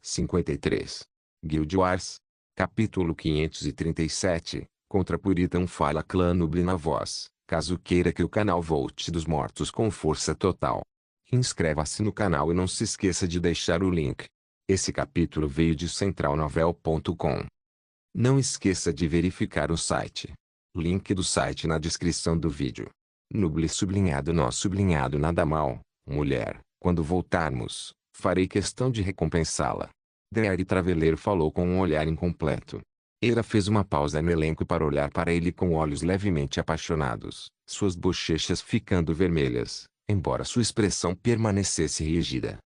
53. Guild Wars. Capítulo 537. Contra Puritan fala clã Nuble na voz. Caso queira que o canal volte dos mortos com força total, inscreva-se no canal e não se esqueça de deixar o link. Esse capítulo veio de centralnovel.com. Não esqueça de verificar o site. Link do site na descrição do vídeo. Nuble sublinhado nó sublinhado nada mal, mulher. Quando voltarmos, farei questão de recompensá-la. Deire Traveleiro falou com um olhar incompleto. Era fez uma pausa no elenco para olhar para ele com olhos levemente apaixonados, suas bochechas ficando vermelhas, embora sua expressão permanecesse rígida.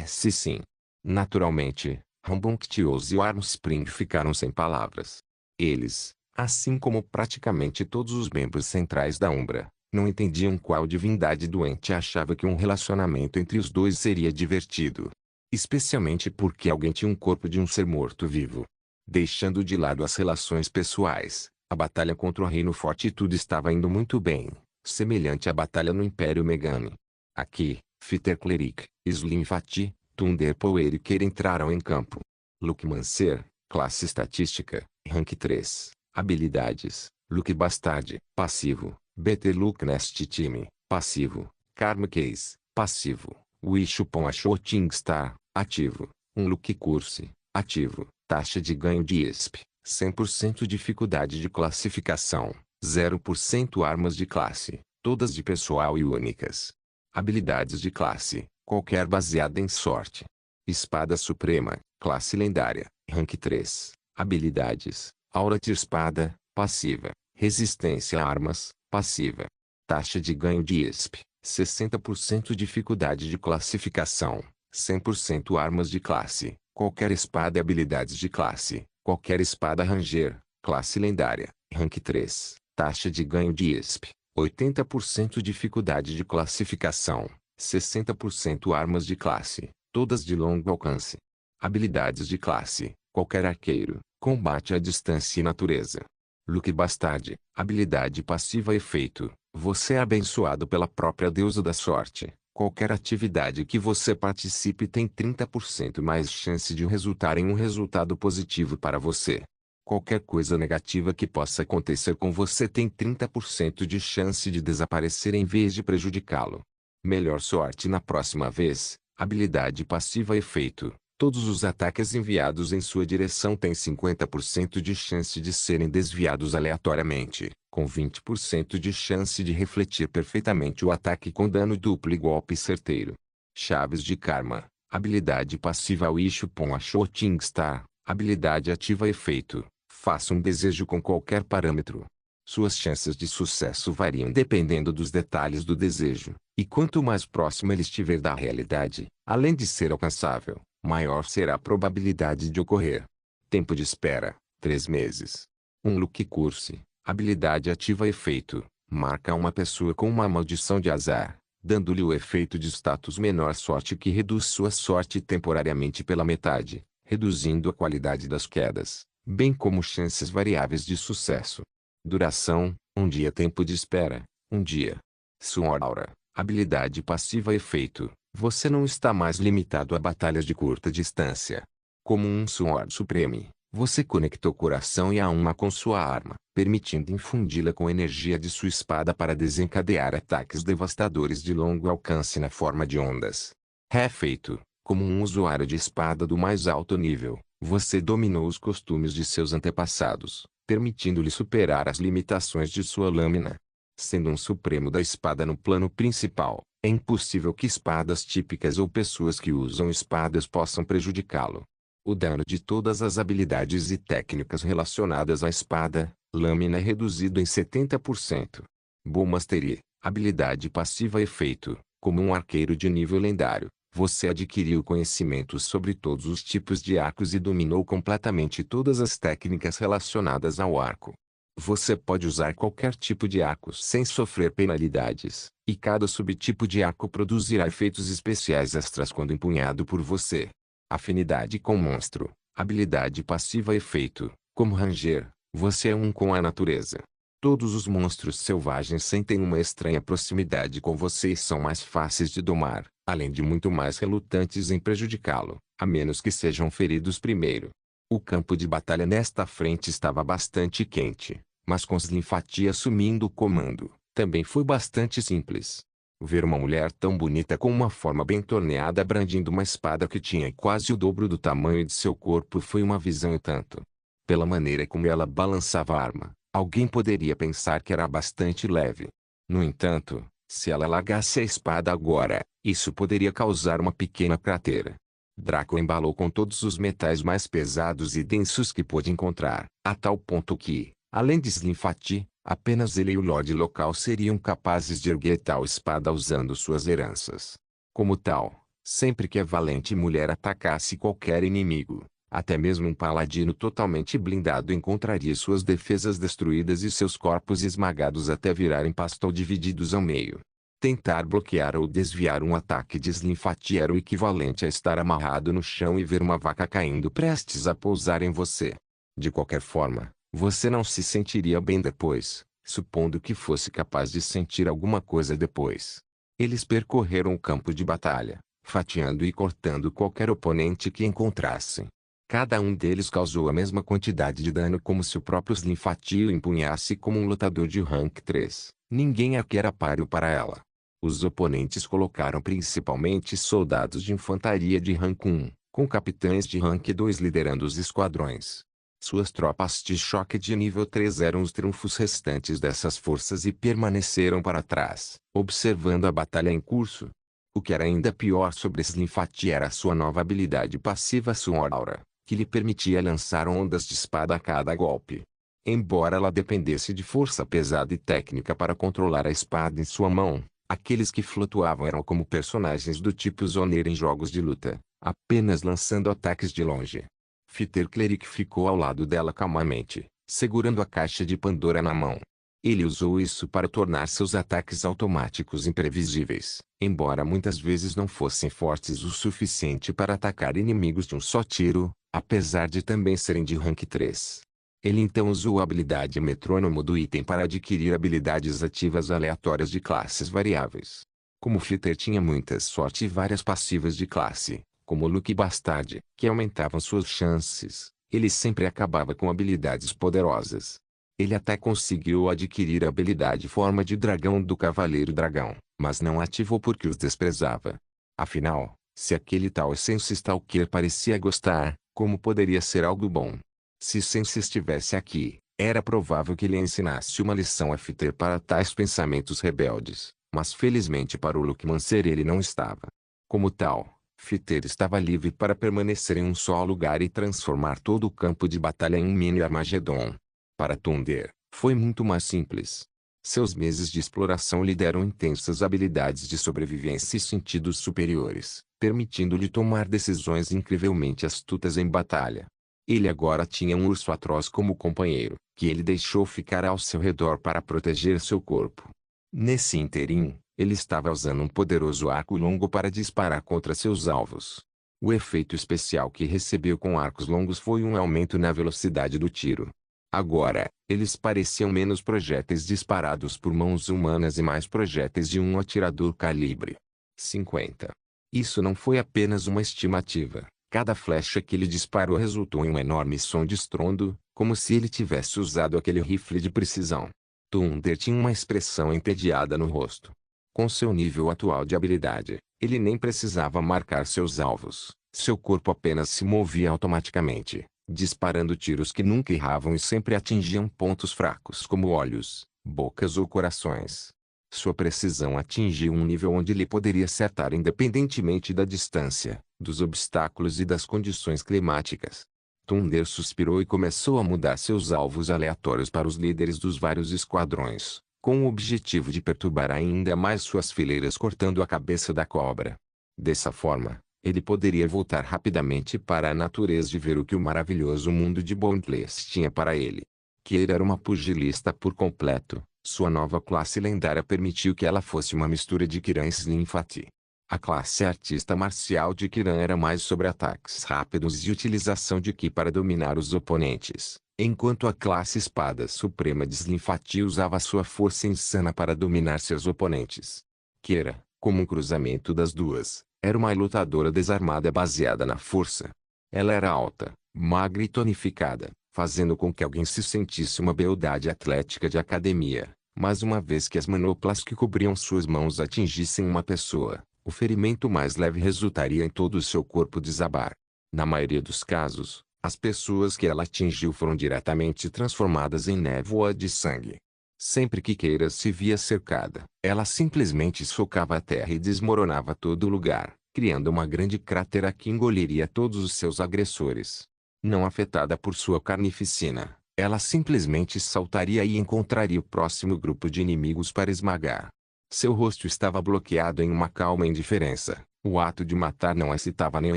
Se sim. Naturalmente, Rambunctious e Armspring ficaram sem palavras. Eles, assim como praticamente todos os membros centrais da Umbra, não entendiam qual divindade doente achava que um relacionamento entre os dois seria divertido. Especialmente porque alguém tinha um corpo de um ser morto-vivo. Deixando de lado as relações pessoais, a batalha contra o Reino Forte e tudo estava indo muito bem, semelhante à batalha no Império Megami. Aqui, Fighter Cleric, Slim Fati, Thunder Power entraram em campo. Luke Mancer, classe estatística, rank 3, habilidades, Luke Bastard, passivo, BT Luke Nest Time, passivo, Karma Case, passivo, Wish Upon a Shooting Star, ativo, Luke Curse, ativo, taxa de ganho de ESP, 100% dificuldade de classificação, 0% armas de classe, todas de pessoal e únicas. Habilidades de classe, qualquer baseada em sorte. Espada Suprema, classe lendária, rank 3. Habilidades, Aura de Espada, passiva. Resistência a armas, passiva. Taxa de ganho de ESP, 60% dificuldade de classificação, 100% armas de classe, qualquer espada e habilidades de classe, qualquer espada Ranger, classe lendária, rank 3. Taxa de ganho de ESP, 80% dificuldade de classificação, 60% armas de classe, todas de longo alcance. Habilidades de classe, qualquer arqueiro, combate à distância e natureza. Luke Bastard, habilidade passiva efeito, você é abençoado pela própria deusa da sorte. Qualquer atividade que você participe tem 30% mais chance de resultar em um resultado positivo para você. Qualquer coisa negativa que possa acontecer com você tem 30% de chance de desaparecer em vez de prejudicá-lo. Melhor sorte na próxima vez. Habilidade passiva efeito. Todos os ataques enviados em sua direção têm 50% de chance de serem desviados aleatoriamente, com 20% de chance de refletir perfeitamente o ataque com dano duplo e golpe certeiro. Chaves de Karma. Habilidade passiva Wish Upon a Shooting Star. Habilidade ativa efeito. Faça um desejo com qualquer parâmetro. Suas chances de sucesso variam dependendo dos detalhes do desejo, e quanto mais próximo ele estiver da realidade, além de ser alcançável, maior será a probabilidade de ocorrer. Tempo de espera, 3 meses. Luke Curse, habilidade ativa efeito, marca uma pessoa com uma maldição de azar, dando-lhe o efeito de status menor sorte que reduz sua sorte temporariamente pela metade, reduzindo a qualidade das quedas, bem como chances variáveis de sucesso. Duração, 1 dia. Tempo de espera, 1 dia. Sword Aura, habilidade passiva efeito, você não está mais limitado a batalhas de curta distância. Como um Sword Supreme, você conecta o coração e a alma com sua arma, permitindo infundi-la com a energia de sua espada para desencadear ataques devastadores de longo alcance na forma de ondas. Refeito, como um usuário de espada do mais alto nível, você dominou os costumes de seus antepassados, permitindo-lhe superar as limitações de sua lâmina. Sendo um supremo da espada no plano principal, é impossível que espadas típicas ou pessoas que usam espadas possam prejudicá-lo. O dano de todas as habilidades e técnicas relacionadas à espada, lâmina é reduzido em 70%. Bow Mastery, habilidade passiva efeito, como um arqueiro de nível lendário, você adquiriu conhecimentos sobre todos os tipos de arcos e dominou completamente todas as técnicas relacionadas ao arco. Você pode usar qualquer tipo de arco sem sofrer penalidades, e cada subtipo de arco produzirá efeitos especiais extras quando empunhado por você. Afinidade com monstro, habilidade passiva efeito, como Ranger, você é um com a natureza. Todos os monstros selvagens sentem uma estranha proximidade com você e são mais fáceis de domar, além de muito mais relutantes em prejudicá-lo. a menos que sejam feridos primeiro. O campo de batalha nesta frente estava bastante quente, mas com Slinfati assumindo o comando, também foi bastante simples. Ver uma mulher tão bonita com uma forma bem torneada brandindo uma espada que tinha quase o dobro do tamanho de seu corpo foi uma visão e tanto. Pela maneira como ela balançava a arma, alguém poderia pensar que era bastante leve. No entanto, se ela largasse a espada agora, isso poderia causar uma pequena cratera. Draco embalou com todos os metais mais pesados e densos que pôde encontrar, a tal ponto que, além de Slinfati, apenas ele e o Lorde local seriam capazes de erguer tal espada usando suas heranças. Como tal, sempre que a valente mulher atacasse qualquer inimigo, até mesmo um paladino totalmente blindado encontraria suas defesas destruídas e seus corpos esmagados até virarem pasto ou divididos ao meio. Tentar bloquear ou desviar um ataque de Slinfati era o equivalente a estar amarrado no chão e ver uma vaca caindo prestes a pousar em você. De qualquer forma, você não se sentiria bem depois, supondo que fosse capaz de sentir alguma coisa depois. Eles percorreram o campo de batalha, fatiando e cortando qualquer oponente que encontrassem. Cada um deles causou a mesma quantidade de dano como se o próprio Slinfati o empunhasse como um lutador de rank 3. Ninguém aqui era páreo para ela. Os oponentes colocaram principalmente soldados de infantaria de rank 1, com capitães de rank 2 liderando os esquadrões. Suas tropas de choque de nível 3 eram os triunfos restantes dessas forças e permaneceram para trás, observando a batalha em curso. O que era ainda pior sobre Slinfati era sua nova habilidade passiva Sword Aura, que lhe permitia lançar ondas de espada a cada golpe. Embora ela dependesse de força pesada e técnica para controlar a espada em sua mão, aqueles que flutuavam eram como personagens do tipo Zoneira em jogos de luta, apenas lançando ataques de longe. Fitter Cleric ficou ao lado dela calmamente, segurando a caixa de Pandora na mão. Ele usou isso para tornar seus ataques automáticos imprevisíveis, embora muitas vezes não fossem fortes o suficiente para atacar inimigos de um só tiro, apesar de também serem de rank 3. Ele então usou a habilidade metrônomo do item para adquirir habilidades ativas aleatórias de classes variáveis. Como Fitter tinha muita sorte e várias passivas de classe, como Lucky Bastard, que aumentavam suas chances, ele sempre acabava com habilidades poderosas. Ele até conseguiu adquirir a habilidade Forma de Dragão do Cavaleiro Dragão, mas não ativou porque os desprezava. Afinal, se aquele tal Sense Stalker parecia gostar, como poderia ser algo bom? Se Sense estivesse aqui, era provável que ele ensinasse uma lição a Fitter para tais pensamentos rebeldes, mas felizmente para o Luckmancer ele não estava. Como tal, Fitter estava livre para permanecer em um só lugar e transformar todo o campo de batalha em um mini Armagedon. Para Thunder, foi muito mais simples. Seus meses de exploração lhe deram intensas habilidades de sobrevivência e sentidos superiores, permitindo-lhe tomar decisões incrivelmente astutas em batalha. Ele agora tinha um urso atroz como companheiro, que ele deixou ficar ao seu redor para proteger seu corpo. Nesse interim, ele estava usando um poderoso arco longo para disparar contra seus alvos. O efeito especial que recebeu com arcos longos foi um aumento na velocidade do tiro. Agora, eles pareciam menos projéteis disparados por mãos humanas e mais projéteis de um atirador calibre 50. Isso não foi apenas uma estimativa. Cada flecha que ele disparou resultou em um enorme som de estrondo, como se ele tivesse usado aquele rifle de precisão. Thunder tinha uma expressão entediada no rosto. Com seu nível atual de habilidade, ele nem precisava marcar seus alvos. Seu corpo apenas se movia automaticamente, disparando tiros que nunca erravam e sempre atingiam pontos fracos como olhos, bocas ou corações. Sua precisão atingiu um nível onde ele poderia acertar independentemente da distância, dos obstáculos e das condições climáticas. Thunder suspirou e começou a mudar seus alvos aleatórios para os líderes dos vários esquadrões, com o objetivo de perturbar ainda mais suas fileiras cortando a cabeça da cobra. Dessa forma, ele poderia voltar rapidamente para a natureza e ver o que o maravilhoso mundo de Boundless tinha para ele. Keira era uma pugilista por completo. Sua nova classe lendária permitiu que ela fosse uma mistura de Kiran e Slinfati. A classe artista marcial de Kiran era mais sobre ataques rápidos e utilização de Ki para dominar os oponentes, enquanto a classe espada suprema de Slinfati usava sua força insana para dominar seus oponentes. Keira, como um cruzamento das duas, Era uma lutadora desarmada baseada na força. Ela era alta, magra e tonificada, fazendo com que alguém se sentisse uma beldade atlética de academia. Mas uma vez que as manoplas que cobriam suas mãos atingissem uma pessoa, o ferimento mais leve resultaria em todo o seu corpo desabar. Na maioria dos casos, as pessoas que ela atingiu foram diretamente transformadas em névoa de sangue. Sempre que Keira se via cercada, ela simplesmente socava a terra e desmoronava todo o lugar, criando uma grande crátera que engoliria todos os seus agressores. Não afetada por sua carnificina, ela simplesmente saltaria e encontraria o próximo grupo de inimigos para esmagar. Seu rosto estava bloqueado em uma calma indiferença. O ato de matar não a excitava nem a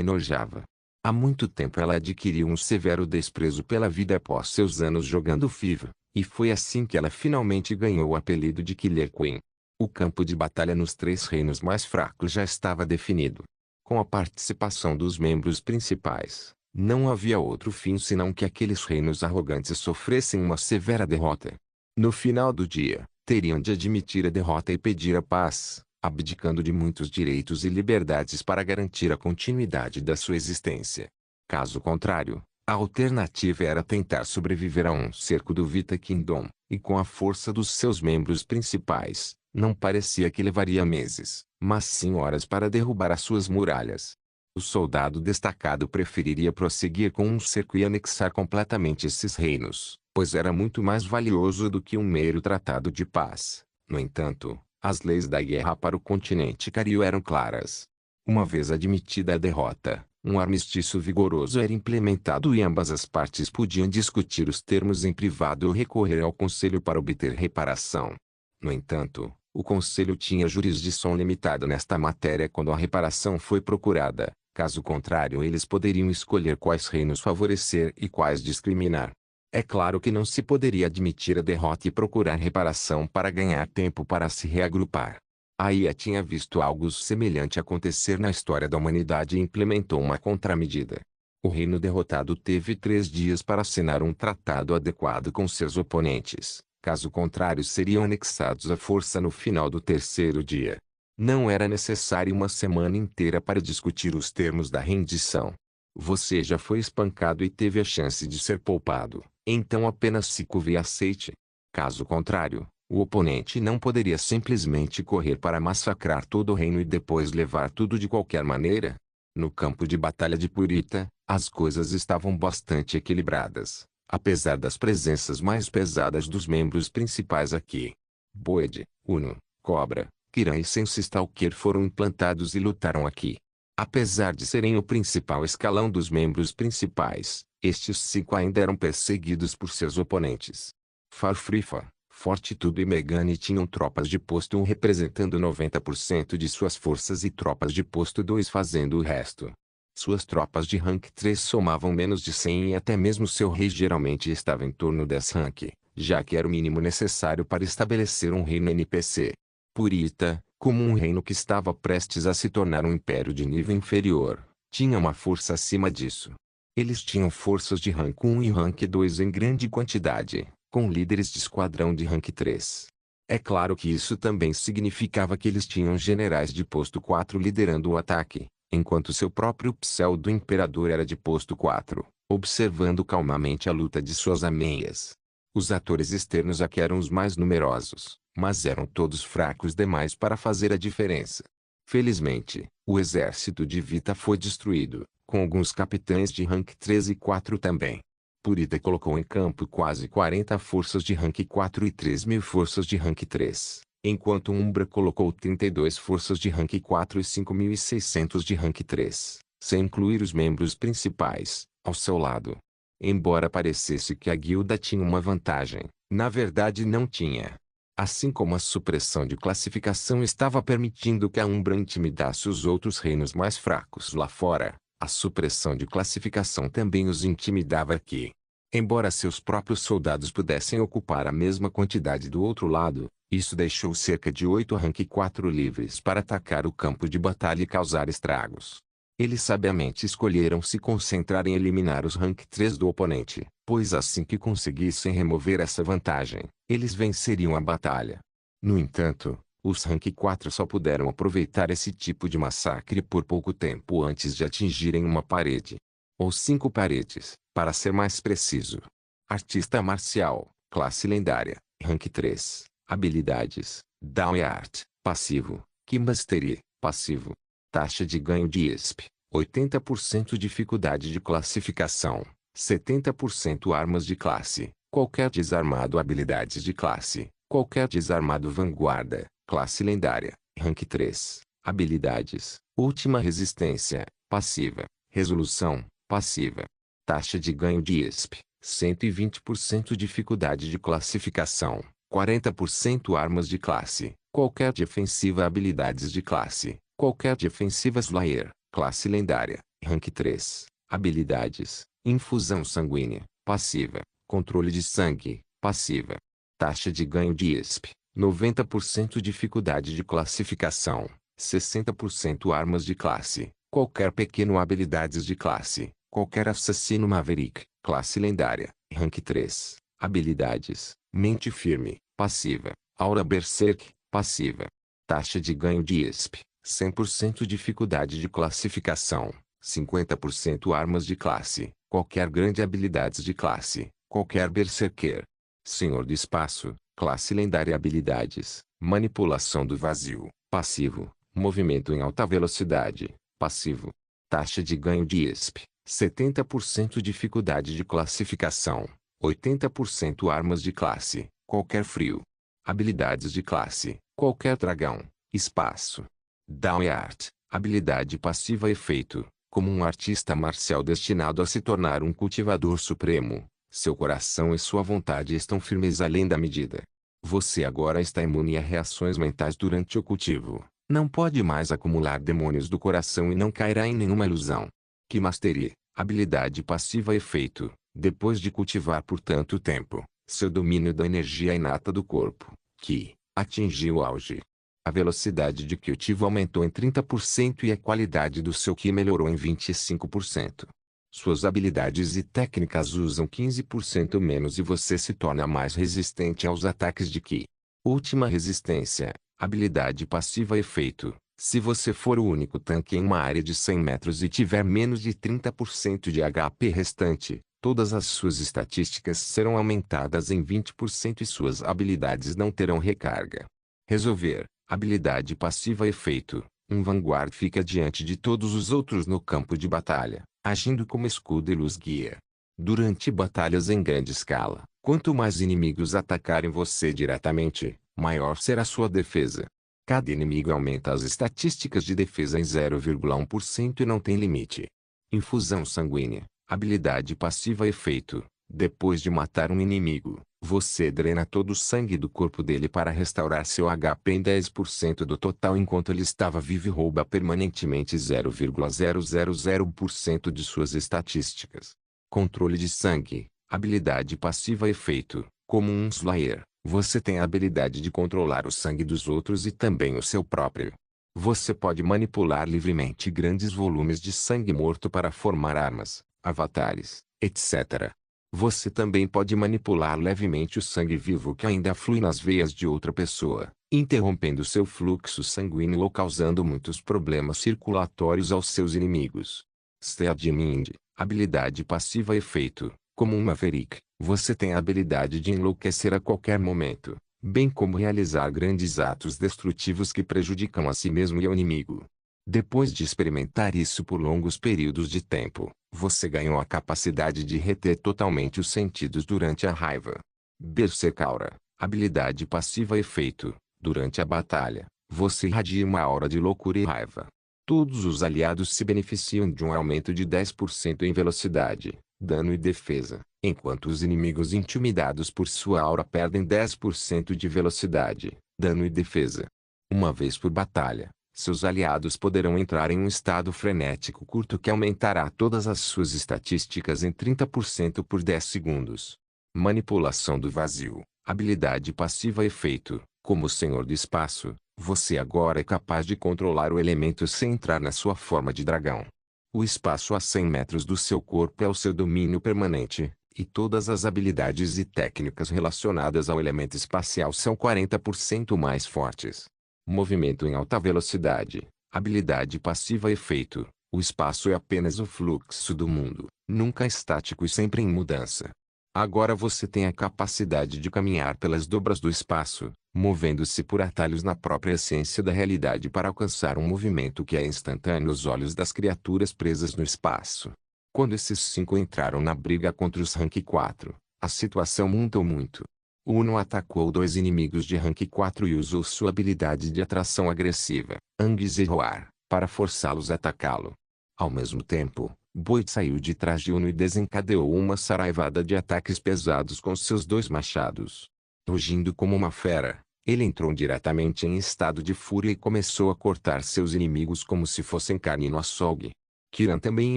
enojava. Há muito tempo ela adquiriu um severo desprezo pela vida após seus anos jogando FIFA, e foi assim que ela finalmente ganhou o apelido de Killer Queen. O campo de batalha nos 3 reinos mais fracos já estava definido. Com a participação dos membros principais, não havia outro fim senão que aqueles reinos arrogantes sofressem uma severa derrota. No final do dia, teriam de admitir a derrota e pedir a paz, abdicando de muitos direitos e liberdades para garantir a continuidade da sua existência. Caso contrário, a alternativa era tentar sobreviver a um cerco do Vita Kingdom, e com a força dos seus membros principais, não parecia que levaria meses, mas sim horas para derrubar as suas muralhas. O soldado destacado preferiria prosseguir com um cerco e anexar completamente esses reinos, pois era muito mais valioso do que um mero tratado de paz. No entanto, as leis da guerra para o continente Cario eram claras. Uma vez admitida a derrota, um armistício vigoroso era implementado e ambas as partes podiam discutir os termos em privado ou recorrer ao conselho para obter reparação. No entanto, o conselho tinha jurisdição limitada nesta matéria quando a reparação foi procurada. Caso contrário, eles poderiam escolher quais reinos favorecer e quais discriminar. É claro que não se poderia admitir a derrota e procurar reparação para ganhar tempo para se reagrupar. A IA tinha visto algo semelhante acontecer na história da humanidade e implementou uma contramedida. O reino derrotado teve 3 dias para assinar um tratado adequado com seus oponentes, caso contrário seriam anexados à força no final do 3º dia. Não era necessário uma semana inteira para discutir os termos da rendição. Você já foi espancado e teve a chance de ser poupado, então apenas se curve e aceite. Caso contrário, o oponente não poderia simplesmente correr para massacrar todo o reino e depois levar tudo de qualquer maneira. No campo de batalha de Purita, as coisas estavam bastante equilibradas, apesar das presenças mais pesadas dos membros principais aqui. Boed, Uno, Cobra, Kiran e Sense Stalker foram implantados e lutaram aqui. Apesar de serem o principal escalão dos membros principais, estes 5 ainda eram perseguidos por seus oponentes. Farfrifa, Fortitude e Megane tinham tropas de posto 1 representando 90% de suas forças e tropas de posto 2 fazendo o resto. Suas tropas de rank 3 somavam menos de 100 e até mesmo seu rei geralmente estava em torno 10 rank, já que era o mínimo necessário para estabelecer um reino NPC. Purita, como um reino que estava prestes a se tornar um império de nível inferior, tinha uma força acima disso. Eles tinham forças de rank 1 e rank 2 em grande quantidade, com líderes de esquadrão de rank 3. É claro que isso também significava que eles tinham generais de posto 4 liderando o ataque, enquanto seu próprio pseudo-imperador era de posto 4, observando calmamente a luta de suas ameias. Os atores externos aqui eram os mais numerosos, mas eram todos fracos demais para fazer a diferença. Felizmente, o exército de Vita foi destruído, com alguns capitães de rank 3 e 4 também. Purita colocou em campo quase 40 forças de rank 4 e 3.000 forças de rank 3, enquanto Umbra colocou 32 forças de rank 4 e 5.600 de rank 3, sem incluir os membros principais, ao seu lado. Embora parecesse que a guilda tinha uma vantagem, na verdade não tinha. Assim como a supressão de classificação estava permitindo que a Umbra intimidasse os outros reinos mais fracos lá fora, a supressão de classificação também os intimidava aqui. Embora seus próprios soldados pudessem ocupar a mesma quantidade do outro lado, isso deixou cerca de 8 rank 4 livres para atacar o campo de batalha e causar estragos. Eles sabiamente escolheram se concentrar em eliminar os rank 3 do oponente, pois assim que conseguissem remover essa vantagem, eles venceriam a batalha. No entanto, Os Rank 4 só puderam aproveitar esse tipo de massacre por pouco tempo antes de atingirem uma parede. Ou 5 paredes, para ser mais preciso. Artista marcial, classe lendária, Rank 3. Habilidades, Down e Art, passivo, Ki Mastery, passivo. Taxa de ganho de ISP, 80% dificuldade de classificação, 70% armas de classe, qualquer desarmado habilidades de classe, qualquer desarmado vanguarda, classe lendária, Rank 3. Habilidades, última resistência, passiva, resolução, passiva. Taxa de ganho de ISP, 120% dificuldade de classificação, 40% armas de classe, qualquer defensiva habilidades de classe, qualquer defensiva Slayer, classe lendária, Rank 3. Habilidades, infusão sanguínea, passiva, controle de sangue, passiva. Taxa de ganho de ISP, 90% dificuldade de classificação, 60% armas de classe, qualquer pequeno habilidades de classe, qualquer assassino Maverick, classe lendária, Rank 3. Habilidades, mente firme, passiva, aura Berserk, passiva. Taxa de ganho de ISP, 100% dificuldade de classificação, 50% armas de classe, qualquer grande habilidades de classe, qualquer Berserker. Senhor do Espaço, classe lendária habilidades, manipulação do vazio, passivo, movimento em alta velocidade, passivo. Taxa de ganho de ISP, 70% dificuldade de classificação, 80% armas de classe, qualquer frio. Habilidades de classe, qualquer dragão, espaço. Down e Art, habilidade passiva efeito, como um artista marcial destinado a se tornar um cultivador supremo. Seu coração e sua vontade estão firmes além da medida. Você agora está imune a reações mentais durante o cultivo. Não pode mais acumular demônios do coração e não cairá em nenhuma ilusão. Ki Mastery, habilidade passiva efeito, depois de cultivar por tanto tempo, seu domínio da energia inata do corpo, Ki, atingiu o auge. A velocidade de cultivo aumentou em 30% e a qualidade do seu Ki melhorou em 25%. Suas habilidades e técnicas usam 15% menos e você se torna mais resistente aos ataques de Ki. Última resistência, habilidade passiva efeito. Se você for o único tanque em uma área de 100 metros e tiver menos de 30% de HP restante, todas as suas estatísticas serão aumentadas em 20% e suas habilidades não terão recarga. Resolver, habilidade passiva efeito. Um Vanguard fica diante de todos os outros no campo de batalha, agindo como escudo e luz guia. Durante batalhas em grande escala, quanto mais inimigos atacarem você diretamente, maior será sua defesa. Cada inimigo aumenta as estatísticas de defesa em 0,1% e não tem limite. Infusão sanguínea, habilidade passiva efeito. Depois de matar um inimigo, você drena todo o sangue do corpo dele para restaurar seu HP em 10% do total enquanto ele estava vivo e rouba permanentemente 0,000% de suas estatísticas. Controle de sangue, habilidade passiva efeito. Como um Slayer, você tem a habilidade de controlar o sangue dos outros e também o seu próprio. Você pode manipular livremente grandes volumes de sangue morto para formar armas, avatares, etc. Você também pode manipular levemente o sangue vivo que ainda flui nas veias de outra pessoa, interrompendo seu fluxo sanguíneo ou causando muitos problemas circulatórios aos seus inimigos. Stead Mind, habilidade passiva efeito. Como um Maverick, você tem a habilidade de enlouquecer a qualquer momento, bem como realizar grandes atos destrutivos que prejudicam a si mesmo e ao inimigo. Depois de experimentar isso por longos períodos de tempo, você ganhou a capacidade de reter totalmente os sentidos durante a raiva. Berserk Aura, habilidade passiva efeito. Durante a batalha, você irradia uma aura de loucura e raiva. Todos os aliados se beneficiam de um aumento de 10% em velocidade, dano e defesa, enquanto os inimigos intimidados por sua aura perdem 10% de velocidade, dano e defesa. Uma vez por batalha, seus aliados poderão entrar em um estado frenético curto que aumentará todas as suas estatísticas em 30% por 10 segundos. Manipulação do vazio, habilidade passiva efeito. Como Senhor do Espaço, você agora é capaz de controlar o elemento sem entrar na sua forma de dragão. O espaço a 100 metros do seu corpo é o seu domínio permanente, e todas as habilidades e técnicas relacionadas ao elemento espacial são 40% mais fortes. Movimento em alta velocidade. Habilidade passiva efeito. O espaço é apenas o fluxo do mundo, nunca estático e sempre em mudança. Agora você tem a capacidade de caminhar pelas dobras do espaço, movendo-se por atalhos na própria essência da realidade para alcançar um movimento que é instantâneo aos olhos das criaturas presas no espaço. Quando esses 5 entraram na briga contra os Rank 4, a situação mudou muito. Uno atacou 2 inimigos de Rank 4 e usou sua habilidade de atração agressiva, Anguis e Roar, para forçá-los a atacá-lo. Ao mesmo tempo, Boyd saiu de trás de Uno e desencadeou uma saraivada de ataques pesados com seus 2 machados. Rugindo como uma fera, ele entrou diretamente em estado de fúria e começou a cortar seus inimigos como se fossem carne no açougue. Kiran também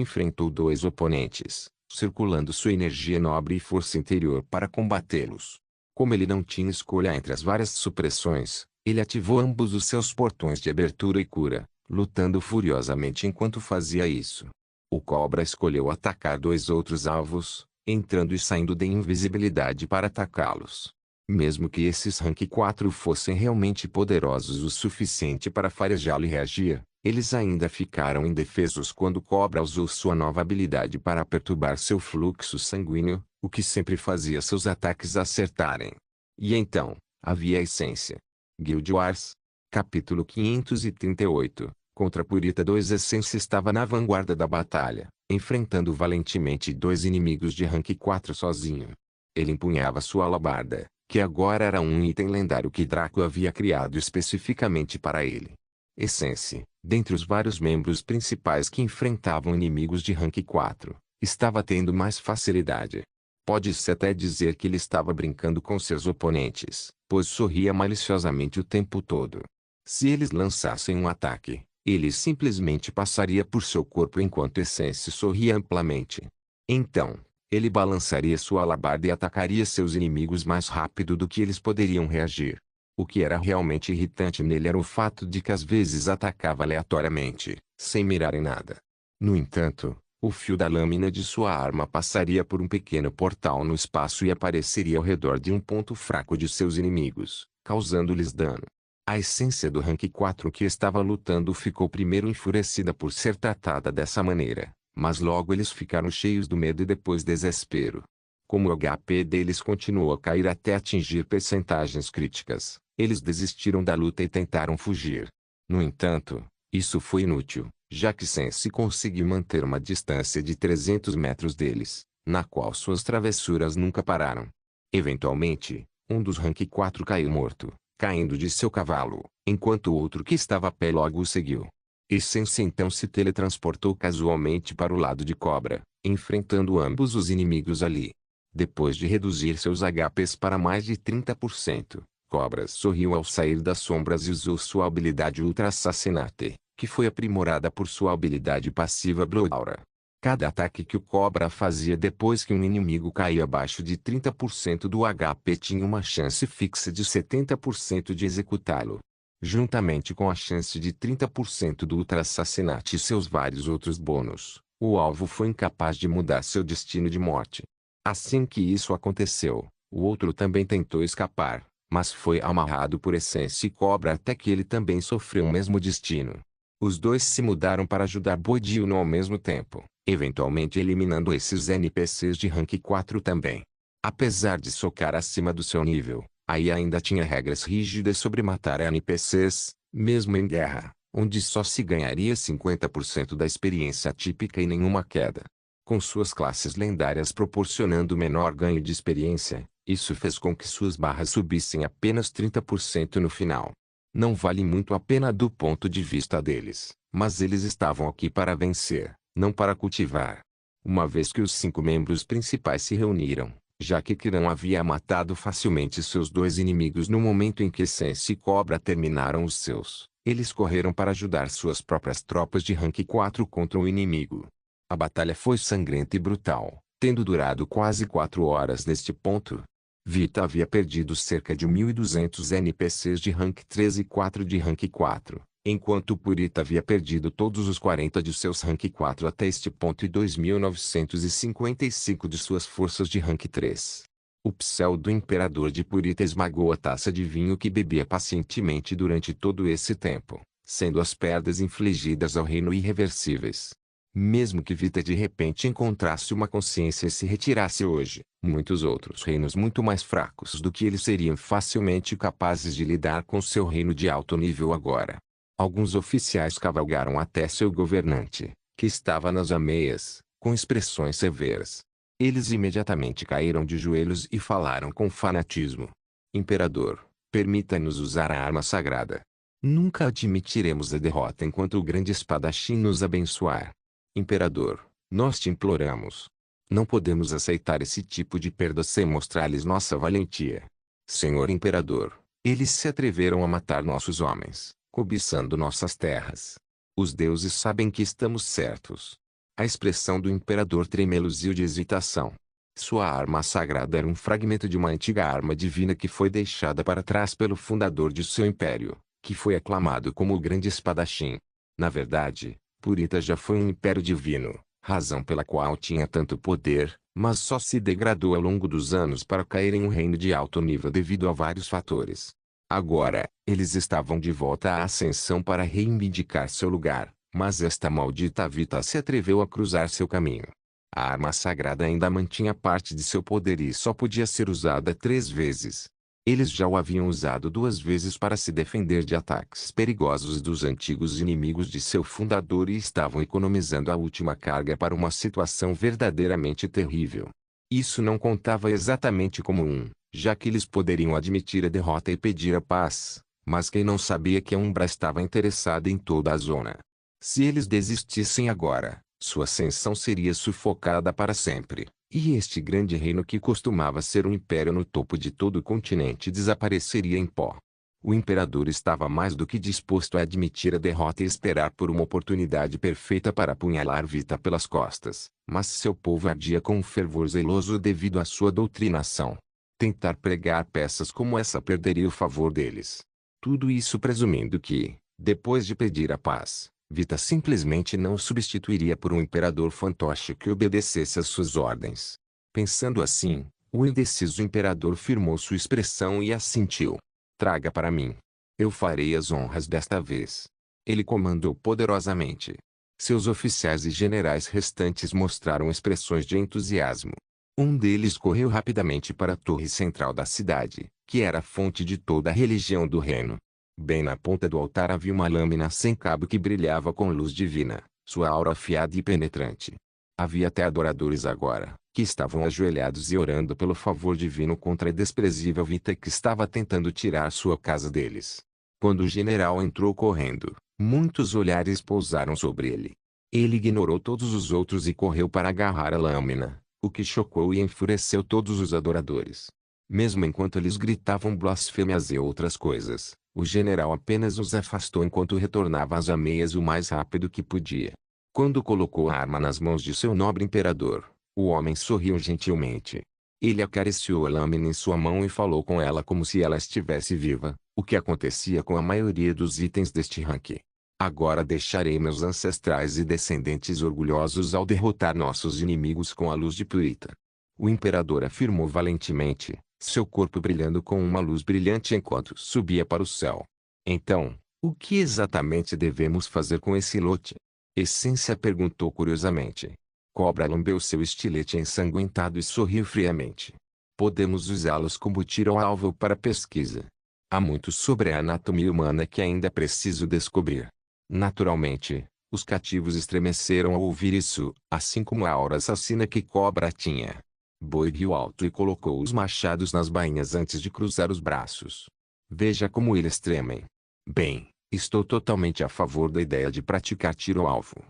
enfrentou 2 oponentes, circulando sua energia nobre e força interior para combatê-los. Como ele não tinha escolha entre as várias supressões, ele ativou ambos os seus portões de abertura e cura, lutando furiosamente enquanto fazia isso. O Cobra escolheu atacar 2 outros alvos, entrando e saindo de invisibilidade para atacá-los. Mesmo que esses Rank 4 fossem realmente poderosos o suficiente para farejá-lo e reagir, eles ainda ficaram indefesos quando Cobra usou sua nova habilidade para perturbar seu fluxo sanguíneo, o que sempre fazia seus ataques acertarem. E então, havia a essência. Guild Wars. Capítulo 538. Contra Purita 2. Essência estava na vanguarda da batalha, enfrentando valentemente 2 inimigos de Rank 4 sozinho. Ele empunhava sua alabarda, que agora era um item lendário que Draco havia criado especificamente para ele. Essência, dentre os vários membros principais que enfrentavam inimigos de Rank 4, estava tendo mais facilidade. Pode-se até dizer que ele estava brincando com seus oponentes, pois sorria maliciosamente o tempo todo. Se eles lançassem um ataque, ele simplesmente passaria por seu corpo enquanto Essência sorria amplamente. Então, ele balançaria sua alabarda e atacaria seus inimigos mais rápido do que eles poderiam reagir. O que era realmente irritante nele era o fato de que às vezes atacava aleatoriamente, sem mirar em nada. No entanto, o fio da lâmina de sua arma passaria por um pequeno portal no espaço e apareceria ao redor de um ponto fraco de seus inimigos, causando-lhes dano. A essência do Rank 4 que estava lutando ficou primeiro enfurecida por ser tratada dessa maneira, mas logo eles ficaram cheios do medo e depois desespero. Como o HP deles continuou a cair até atingir percentagens críticas, eles desistiram da luta e tentaram fugir. No entanto, isso foi inútil, já que Sense conseguiu manter uma distância de 300 metros deles, na qual suas travessuras nunca pararam. Eventualmente, um dos Rank 4 caiu morto, caindo de seu cavalo, enquanto o outro que estava a pé logo o seguiu. Essência então se teletransportou casualmente para o lado de Cobra, enfrentando ambos os inimigos ali. Depois de reduzir seus HPs para mais de 30%, Cobra sorriu ao sair das sombras e usou sua habilidade Ultra Assassinate, que foi aprimorada por sua habilidade passiva Blood Aura. Cada ataque que o Cobra fazia depois que um inimigo caía abaixo de 30% do HP tinha uma chance fixa de 70% de executá-lo. Juntamente com a chance de 30% do Ultra Assassinate e seus vários outros bônus, o alvo foi incapaz de mudar seu destino de morte. Assim que isso aconteceu, o outro também tentou escapar, mas foi amarrado por Essência e Cobra até que ele também sofreu o mesmo destino. Os dois se mudaram para ajudar Boyd e Uno ao mesmo tempo, eventualmente eliminando esses NPCs de Rank 4 também. Apesar de socar acima do seu nível, aí ainda tinha regras rígidas sobre matar NPCs, mesmo em guerra, onde só se ganharia 50% da experiência típica e nenhuma queda. Com suas classes lendárias proporcionando menor ganho de experiência, isso fez com que suas barras subissem apenas 30% no final. Não vale muito a pena do ponto de vista deles, mas eles estavam aqui para vencer, não para cultivar. Uma vez que os 5 membros principais se reuniram, já que Kiran havia matado facilmente seus 2 inimigos no momento em que Sense e Cobra terminaram os seus, eles correram para ajudar suas próprias tropas de Rank 4 contra o inimigo. A batalha foi sangrenta e brutal, tendo durado quase 4 horas neste ponto. Vita havia perdido cerca de 1.200 NPCs de Rank 3 e 4 de Rank 4, enquanto Purita havia perdido todos os 40 de seus Rank 4 até este ponto e 2.955 de suas forças de Rank 3. O pseudo-imperador de Purita esmagou a taça de vinho que bebia pacientemente durante todo esse tempo, sendo as perdas infligidas ao reino irreversíveis. Mesmo que Vita de repente encontrasse uma consciência e se retirasse hoje, muitos outros reinos muito mais fracos do que ele seriam facilmente capazes de lidar com seu reino de alto nível agora. Alguns oficiais cavalgaram até seu governante, que estava nas ameias, com expressões severas. Eles imediatamente caíram de joelhos e falaram com fanatismo. Imperador, permita-nos usar a arma sagrada. Nunca admitiremos a derrota enquanto o grande espadachim nos abençoar. Imperador, nós te imploramos. Não podemos aceitar esse tipo de perda sem mostrar-lhes nossa valentia. Senhor Imperador, eles se atreveram a matar nossos homens, cobiçando nossas terras. Os deuses sabem que estamos certos. A expressão do imperador tremeluziu de hesitação. Sua arma sagrada era um fragmento de uma antiga arma divina que foi deixada para trás pelo fundador de seu império, que foi aclamado como o grande espadachim. Na verdade, Purita já foi um império divino, razão pela qual tinha tanto poder, mas só se degradou ao longo dos anos para cair em um reino de alto nível devido a vários fatores. Agora, eles estavam de volta à ascensão para reivindicar seu lugar, mas esta maldita Vita se atreveu a cruzar seu caminho. A arma sagrada ainda mantinha parte de seu poder e só podia ser usada 3 vezes. Eles já o haviam usado 2 vezes para se defender de ataques perigosos dos antigos inimigos de seu fundador e estavam economizando a última carga para uma situação verdadeiramente terrível. Isso não contava exatamente como já que eles poderiam admitir a derrota e pedir a paz, mas quem não sabia que a Umbra estava interessada em toda a zona. Se eles desistissem agora, sua ascensão seria sufocada para sempre. E este grande reino que costumava ser um império no topo de todo o continente desapareceria em pó. O imperador estava mais do que disposto a admitir a derrota e esperar por uma oportunidade perfeita para apunhalar Vita pelas costas, mas seu povo ardia com um fervor zeloso devido à sua doutrinação. Tentar pregar peças como essa perderia o favor deles. Tudo isso presumindo que, depois de pedir a paz, Vita simplesmente não o substituiria por um imperador fantoche que obedecesse às suas ordens. Pensando assim, o indeciso imperador firmou sua expressão e assentiu. Traga para mim. Eu farei as honras desta vez. Ele comandou poderosamente. Seus oficiais e generais restantes mostraram expressões de entusiasmo. Um deles correu rapidamente para a torre central da cidade, que era a fonte de toda a religião do reino. Bem na ponta do altar havia uma lâmina sem cabo que brilhava com luz divina, sua aura afiada e penetrante. Havia até adoradores agora, que estavam ajoelhados e orando pelo favor divino contra a desprezível Vita que estava tentando tirar sua casa deles. Quando o general entrou correndo, muitos olhares pousaram sobre ele. Ele ignorou todos os outros e correu para agarrar a lâmina, o que chocou e enfureceu todos os adoradores. Mesmo enquanto eles gritavam blasfêmias e outras coisas, o general apenas os afastou enquanto retornava às ameias o mais rápido que podia. Quando colocou a arma nas mãos de seu nobre imperador, o homem sorriu gentilmente. Ele acariciou a lâmina em sua mão e falou com ela como se ela estivesse viva, o que acontecia com a maioria dos itens deste ranking. Agora deixarei meus ancestrais e descendentes orgulhosos ao derrotar nossos inimigos com a luz de Purita. O imperador afirmou valentemente, seu corpo brilhando com uma luz brilhante enquanto subia para o céu. Então, o que exatamente devemos fazer com esse lote? Essência perguntou curiosamente. Cobra lambeu seu estilete ensanguentado e sorriu friamente. Podemos usá-los como tiro ao alvo para pesquisa. Há muito sobre a anatomia humana que ainda é preciso descobrir. Naturalmente, os cativos estremeceram ao ouvir isso, assim como a aura assassina que Cobra tinha. Boi riu alto e colocou os machados nas bainhas antes de cruzar os braços. Veja como eles tremem. Bem, estou totalmente a favor da ideia de praticar tiro ao alvo.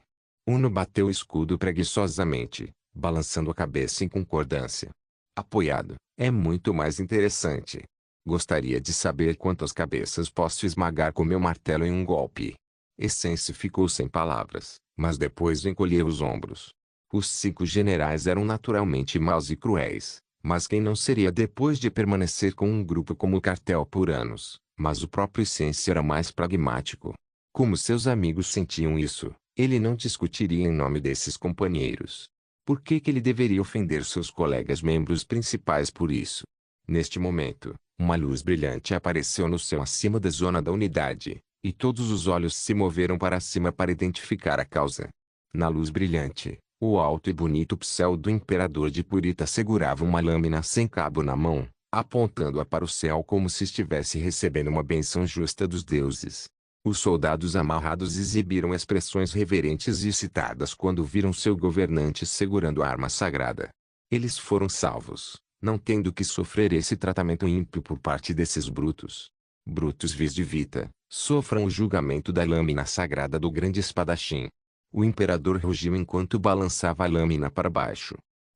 Uno bateu o escudo preguiçosamente, balançando a cabeça em concordância. Apoiado, é muito mais interessante. Gostaria de saber quantas cabeças posso esmagar com meu martelo em um golpe. Essence ficou sem palavras, mas depois encolheu os ombros. Os 5 generais eram naturalmente maus e cruéis, mas quem não seria depois de permanecer com um grupo como o cartel por anos? Mas o próprio Essence era mais pragmático. Como seus amigos sentiam isso, ele não discutiria em nome desses companheiros. Por que ele deveria ofender seus colegas membros principais por isso? Neste momento, uma luz brilhante apareceu no céu acima da zona da unidade, e todos os olhos se moveram para cima para identificar a causa. Na luz brilhante, o alto e bonito céu do imperador de Purita segurava uma lâmina sem cabo na mão, apontando-a para o céu como se estivesse recebendo uma bênção justa dos deuses. Os soldados amarrados exibiram expressões reverentes e excitadas quando viram seu governante segurando a arma sagrada. Eles foram salvos, não tendo que sofrer esse tratamento ímpio por parte desses brutos. Brutos vis de vita, sofram o julgamento da lâmina sagrada do grande espadachim. O imperador rugiu enquanto balançava a lâmina para baixo.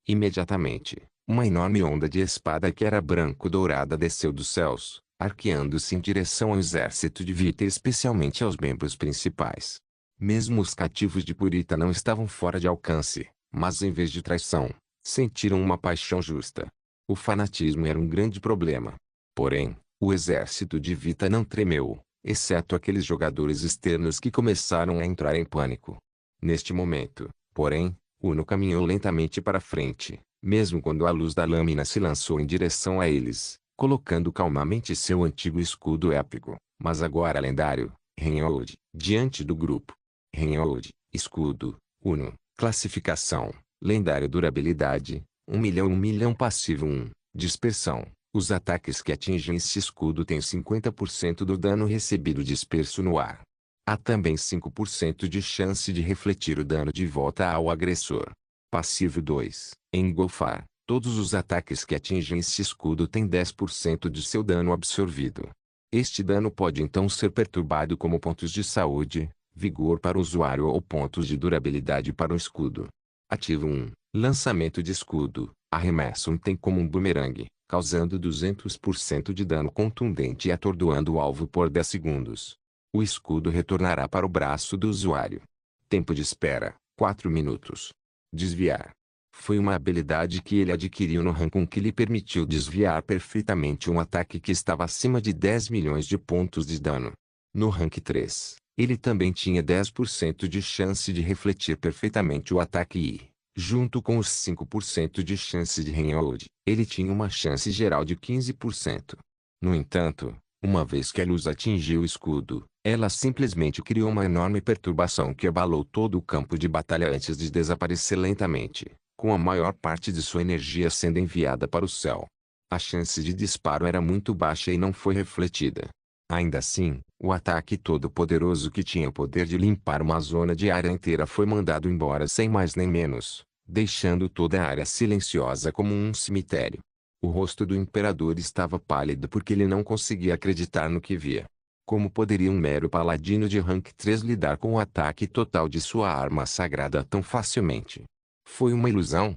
Imediatamente, uma enorme onda de espada que era branco-dourada desceu dos céus, arqueando-se em direção ao exército de Vita e especialmente aos membros principais. Mesmo os cativos de Purita não estavam fora de alcance, mas em vez de traição, sentiram uma paixão justa. O fanatismo era um grande problema. Porém, o exército de Vita não tremeu, exceto aqueles jogadores externos que começaram a entrar em pânico. Neste momento, porém, Uno caminhou lentamente para frente, mesmo quando a luz da lâmina se lançou em direção a eles, colocando calmamente seu antigo escudo épico, mas agora lendário, Renhold, diante do grupo. Renhold, escudo, Uno, classificação, lendário durabilidade, 1 milhão passivo 1, dispersão. Os ataques que atingem este escudo têm 50% do dano recebido disperso no ar. Há também 5% de chance de refletir o dano de volta ao agressor. Passivo 2, engolfar. Todos os ataques que atingem este escudo têm 10% de seu dano absorvido. Este dano pode então ser perturbado como pontos de saúde, vigor para o usuário ou pontos de durabilidade para o escudo. Ativo 1, lançamento de escudo. Arremessa um item como um bumerangue, causando 200% de dano contundente e atordoando o alvo por 10 segundos. O escudo retornará para o braço do usuário. Tempo de espera, 4 minutos. Desviar. Foi uma habilidade que ele adquiriu no rank 1 que lhe permitiu desviar perfeitamente um ataque que estava acima de 10 milhões de pontos de dano. No rank 3, ele também tinha 10% de chance de refletir perfeitamente o ataque e, junto com os 5% de chance de Renhold, ele tinha uma chance geral de 15%. No entanto, uma vez que a luz atingiu o escudo, ela simplesmente criou uma enorme perturbação que abalou todo o campo de batalha antes de desaparecer lentamente, com a maior parte de sua energia sendo enviada para o céu. A chance de disparo era muito baixa e não foi refletida. Ainda assim, o ataque todo-poderoso que tinha o poder de limpar uma zona de área inteira foi mandado embora sem mais nem menos, deixando toda a área silenciosa como um cemitério. O rosto do imperador estava pálido porque ele não conseguia acreditar no que via. Como poderia um mero paladino de rank 3 lidar com o ataque total de sua arma sagrada tão facilmente? Foi uma ilusão?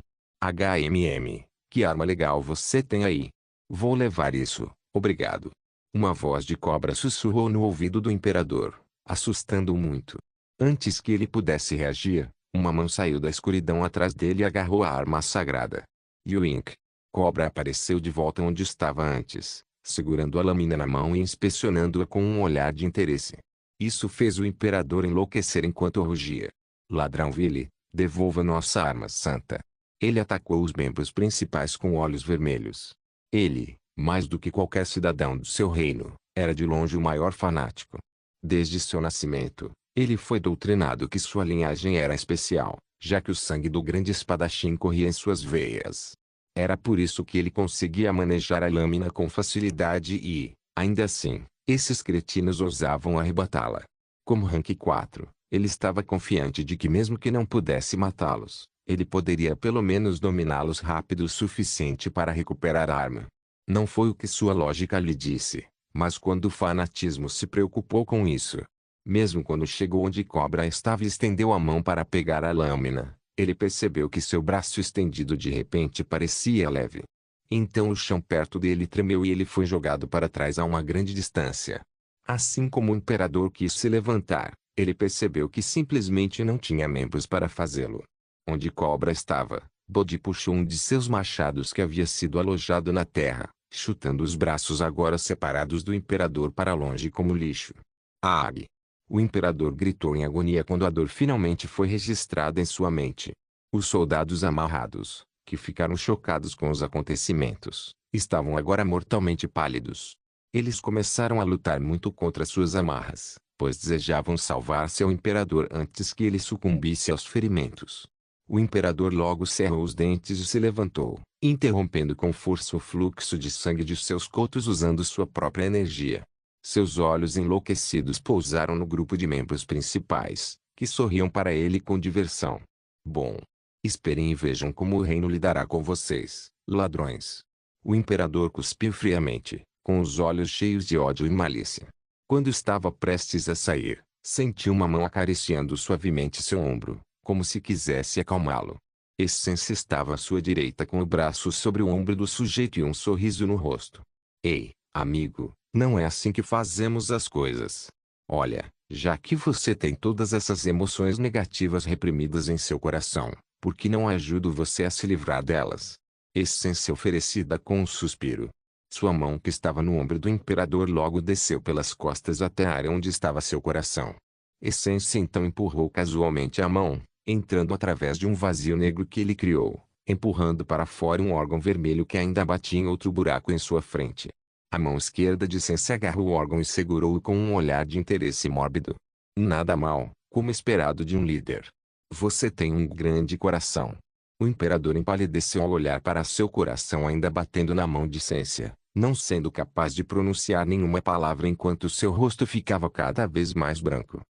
Que arma legal você tem aí? Vou levar isso, obrigado. Uma voz de cobra sussurrou no ouvido do imperador, assustando-o muito. Antes que ele pudesse reagir, uma mão saiu da escuridão atrás dele e agarrou a arma sagrada. Yoink! Cobra apareceu de volta onde estava antes, segurando a lâmina na mão e inspecionando-a com um olhar de interesse. Isso fez o imperador enlouquecer enquanto rugia. Ladrão vil, devolva nossa arma santa. Ele atacou os membros principais com olhos vermelhos. Ele, mais do que qualquer cidadão do seu reino, era de longe o maior fanático. Desde seu nascimento, ele foi doutrinado que sua linhagem era especial, já que o sangue do grande espadachim corria em suas veias. Era por isso que ele conseguia manejar a lâmina com facilidade e, ainda assim, esses cretinos ousavam arrebatá-la. Como rank 4, ele estava confiante de que mesmo que não pudesse matá-los, ele poderia pelo menos dominá-los rápido o suficiente para recuperar a arma. Não foi o que sua lógica lhe disse, mas quando o fanatismo se preocupou com isso. Mesmo quando chegou onde Cobra estava e estendeu a mão para pegar a lâmina, ele percebeu que seu braço estendido de repente parecia leve. Então o chão perto dele tremeu e ele foi jogado para trás a uma grande distância. Assim como o imperador quis se levantar, ele percebeu que simplesmente não tinha membros para fazê-lo. Onde Cobra estava, Bodhi puxou um de seus machados que havia sido alojado na terra, chutando os braços agora separados do imperador para longe como lixo. Ag! O imperador gritou em agonia quando a dor finalmente foi registrada em sua mente. Os soldados amarrados, que ficaram chocados com os acontecimentos, estavam agora mortalmente pálidos. Eles começaram a lutar muito contra suas amarras, pois desejavam salvar seu imperador antes que ele sucumbisse aos ferimentos. O imperador logo cerrou os dentes e se levantou, interrompendo com força o fluxo de sangue de seus cotos usando sua própria energia. Seus olhos enlouquecidos pousaram no grupo de membros principais, que sorriam para ele com diversão. Bom, esperem e vejam como o reino lidará com vocês, ladrões. O imperador cuspiu friamente, com os olhos cheios de ódio e malícia. Quando estava prestes a sair, sentiu uma mão acariciando suavemente seu ombro, como se quisesse acalmá-lo. Essência estava à sua direita com o braço sobre o ombro do sujeito e um sorriso no rosto. Ei, amigo, não é assim que fazemos as coisas. Olha, já que você tem todas essas emoções negativas reprimidas em seu coração, por que não ajudo você a se livrar delas? Essência oferecida com um suspiro. Sua mão que estava no ombro do imperador logo desceu pelas costas até a área onde estava seu coração. Essência então empurrou casualmente a mão, entrando através de um vazio negro que ele criou, empurrando para fora um órgão vermelho que ainda batia em outro buraco em sua frente. A mão esquerda de Essência agarrou o órgão e segurou-o com um olhar de interesse mórbido. Nada mal, como esperado de um líder. Você tem um grande coração. O imperador empalideceu ao olhar para seu coração ainda batendo na mão de Essência, não sendo capaz de pronunciar nenhuma palavra enquanto seu rosto ficava cada vez mais branco.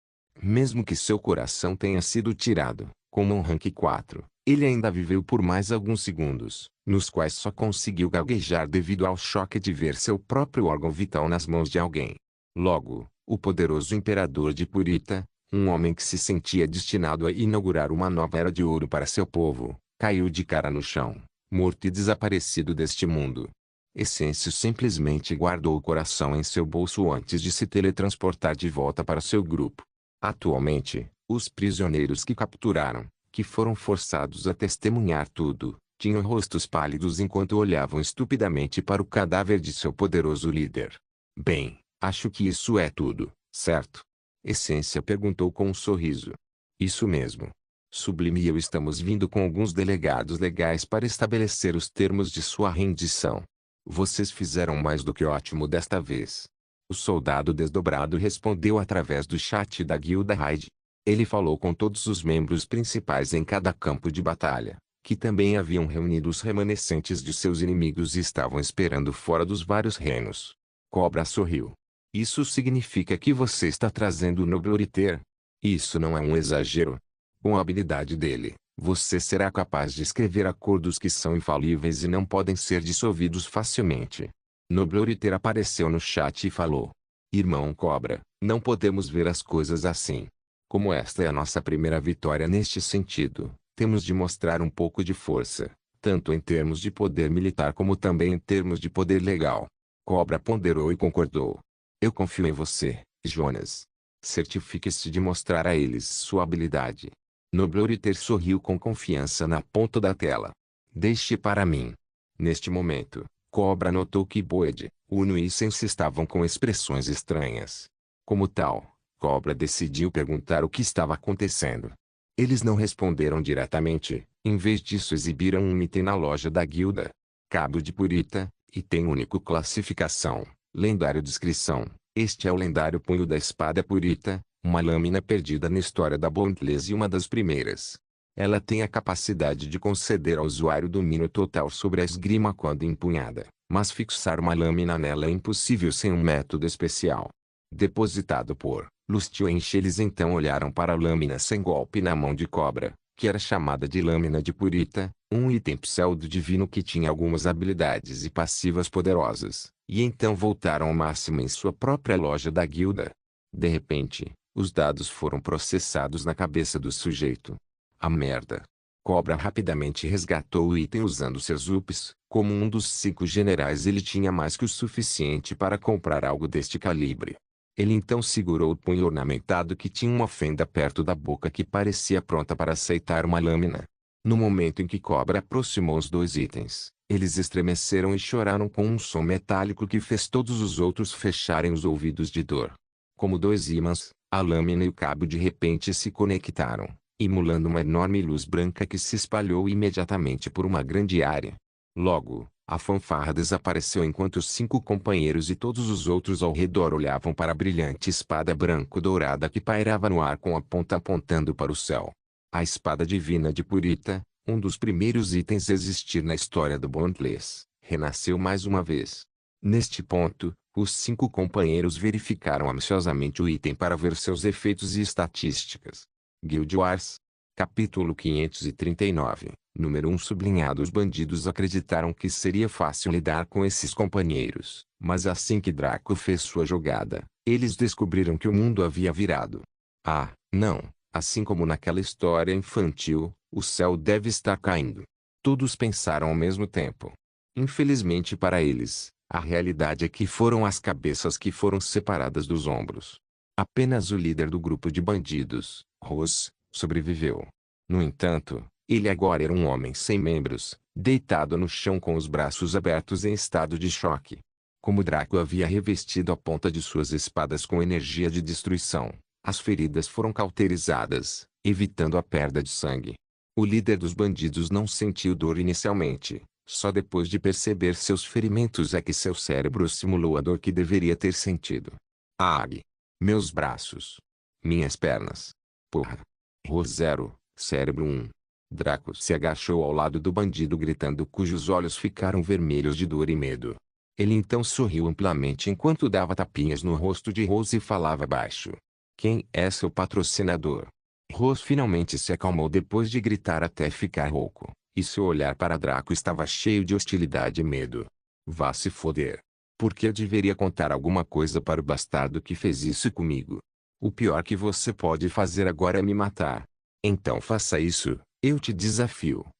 Mesmo que seu coração tenha sido tirado, como um rank 4, ele ainda viveu por mais alguns segundos, nos quais só conseguiu gaguejar devido ao choque de ver seu próprio órgão vital nas mãos de alguém. Logo, o poderoso imperador de Purita, um homem que se sentia destinado a inaugurar uma nova era de ouro para seu povo, caiu de cara no chão, morto e desaparecido deste mundo. Essêncio simplesmente guardou o coração em seu bolso antes de se teletransportar de volta para seu grupo. Atualmente, os prisioneiros que capturaram, que foram forçados a testemunhar tudo, tinham rostos pálidos enquanto olhavam estupidamente para o cadáver de seu poderoso líder. Bem, acho que isso é tudo, certo? Essência perguntou com um sorriso. Isso mesmo. Sublime e eu estamos vindo com alguns delegados legais para estabelecer os termos de sua rendição. Vocês fizeram mais do que ótimo desta vez. O soldado desdobrado respondeu através do chat da Guilda Raid. Ele falou com todos os membros principais em cada campo de batalha, que também haviam reunido os remanescentes de seus inimigos e estavam esperando fora dos vários reinos. Cobra sorriu. Isso significa que você está trazendo o Nobloriter? Isso não é um exagero? Com a habilidade dele, você será capaz de escrever acordos que são infalíveis e não podem ser dissolvidos facilmente. Nobloriter apareceu no chat e falou. Irmão Cobra, não podemos ver as coisas assim. Como esta é a nossa primeira vitória neste sentido, temos de mostrar um pouco de força, tanto em termos de poder militar como também em termos de poder legal. Cobra ponderou e concordou. Eu confio em você, Jonas. Certifique-se de mostrar a eles sua habilidade. Nobloriter sorriu com confiança na ponta da tela. Deixe para mim. Neste momento, Cobra notou que Boed, Uno e Essência estavam com expressões estranhas. Como tal, Cobra decidiu perguntar o que estava acontecendo. Eles não responderam diretamente, em vez disso exibiram um item na loja da guilda. Cabo de Purita, item único classificação, lendário descrição. Este é o lendário punho da espada Purita, uma lâmina perdida na história da Bondless e uma das primeiras. Ela tem a capacidade de conceder ao usuário domínio total sobre a esgrima quando empunhada, mas fixar uma lâmina nela é impossível sem um método especial. Depositado por Lustio Enche. Eles então olharam para a lâmina sem golpe na mão de Cobra, que era chamada de lâmina de Purita, um item pseudo-divino que tinha algumas habilidades e passivas poderosas, e então voltaram ao máximo em sua própria loja da guilda. De repente, os dados foram processados na cabeça do sujeito. A merda. Cobra rapidamente resgatou o item usando seus ups. Como um dos 5 generais, ele tinha mais que o suficiente para comprar algo deste calibre. Ele então segurou o punho ornamentado que tinha uma fenda perto da boca que parecia pronta para aceitar uma lâmina. No momento em que Cobra aproximou os 2 itens, eles estremeceram e choraram com um som metálico que fez todos os outros fecharem os ouvidos de dor. Como 2 ímãs, a lâmina e o cabo de repente se conectaram, emulando uma enorme luz branca que se espalhou imediatamente por uma grande área. Logo, a fanfarra desapareceu enquanto os 5 companheiros e todos os outros ao redor olhavam para a brilhante espada branco-dourada que pairava no ar com a ponta apontando para o céu. A espada divina de Purita, um dos primeiros itens a existir na história do Bondless, renasceu mais uma vez. Neste ponto, os 5 companheiros verificaram ansiosamente o item para ver seus efeitos e estatísticas. Guild Wars. Capítulo 539, número 1 sublinhado. Os bandidos acreditaram que seria fácil lidar com esses companheiros, mas assim que Draco fez sua jogada, eles descobriram que o mundo havia virado. Ah, não, assim como naquela história infantil, o céu deve estar caindo. Todos pensaram ao mesmo tempo. Infelizmente para eles, a realidade é que foram as cabeças que foram separadas dos ombros. Apenas o líder do grupo de bandidos, Ross, sobreviveu. No entanto, ele agora era um homem sem membros, deitado no chão com os braços abertos em estado de choque. Como Draco havia revestido a ponta de suas espadas com energia de destruição, as feridas foram cauterizadas, evitando a perda de sangue. O líder dos bandidos não sentiu dor inicialmente, só depois de perceber seus ferimentos é que seu cérebro simulou a dor que deveria ter sentido. Ag! Meus braços. Minhas pernas. Porra! Ross 0, cérebro 1. Draco se agachou ao lado do bandido gritando, cujos olhos ficaram vermelhos de dor e medo. Ele então sorriu amplamente enquanto dava tapinhas no rosto de Ross e falava baixo. Quem é seu patrocinador? Ross finalmente se acalmou depois de gritar até ficar rouco, e seu olhar para Draco estava cheio de hostilidade e medo. Vá se foder. Por que eu deveria contar alguma coisa para o bastardo que fez isso comigo? O pior que você pode fazer agora é me matar. Então faça isso, eu te desafio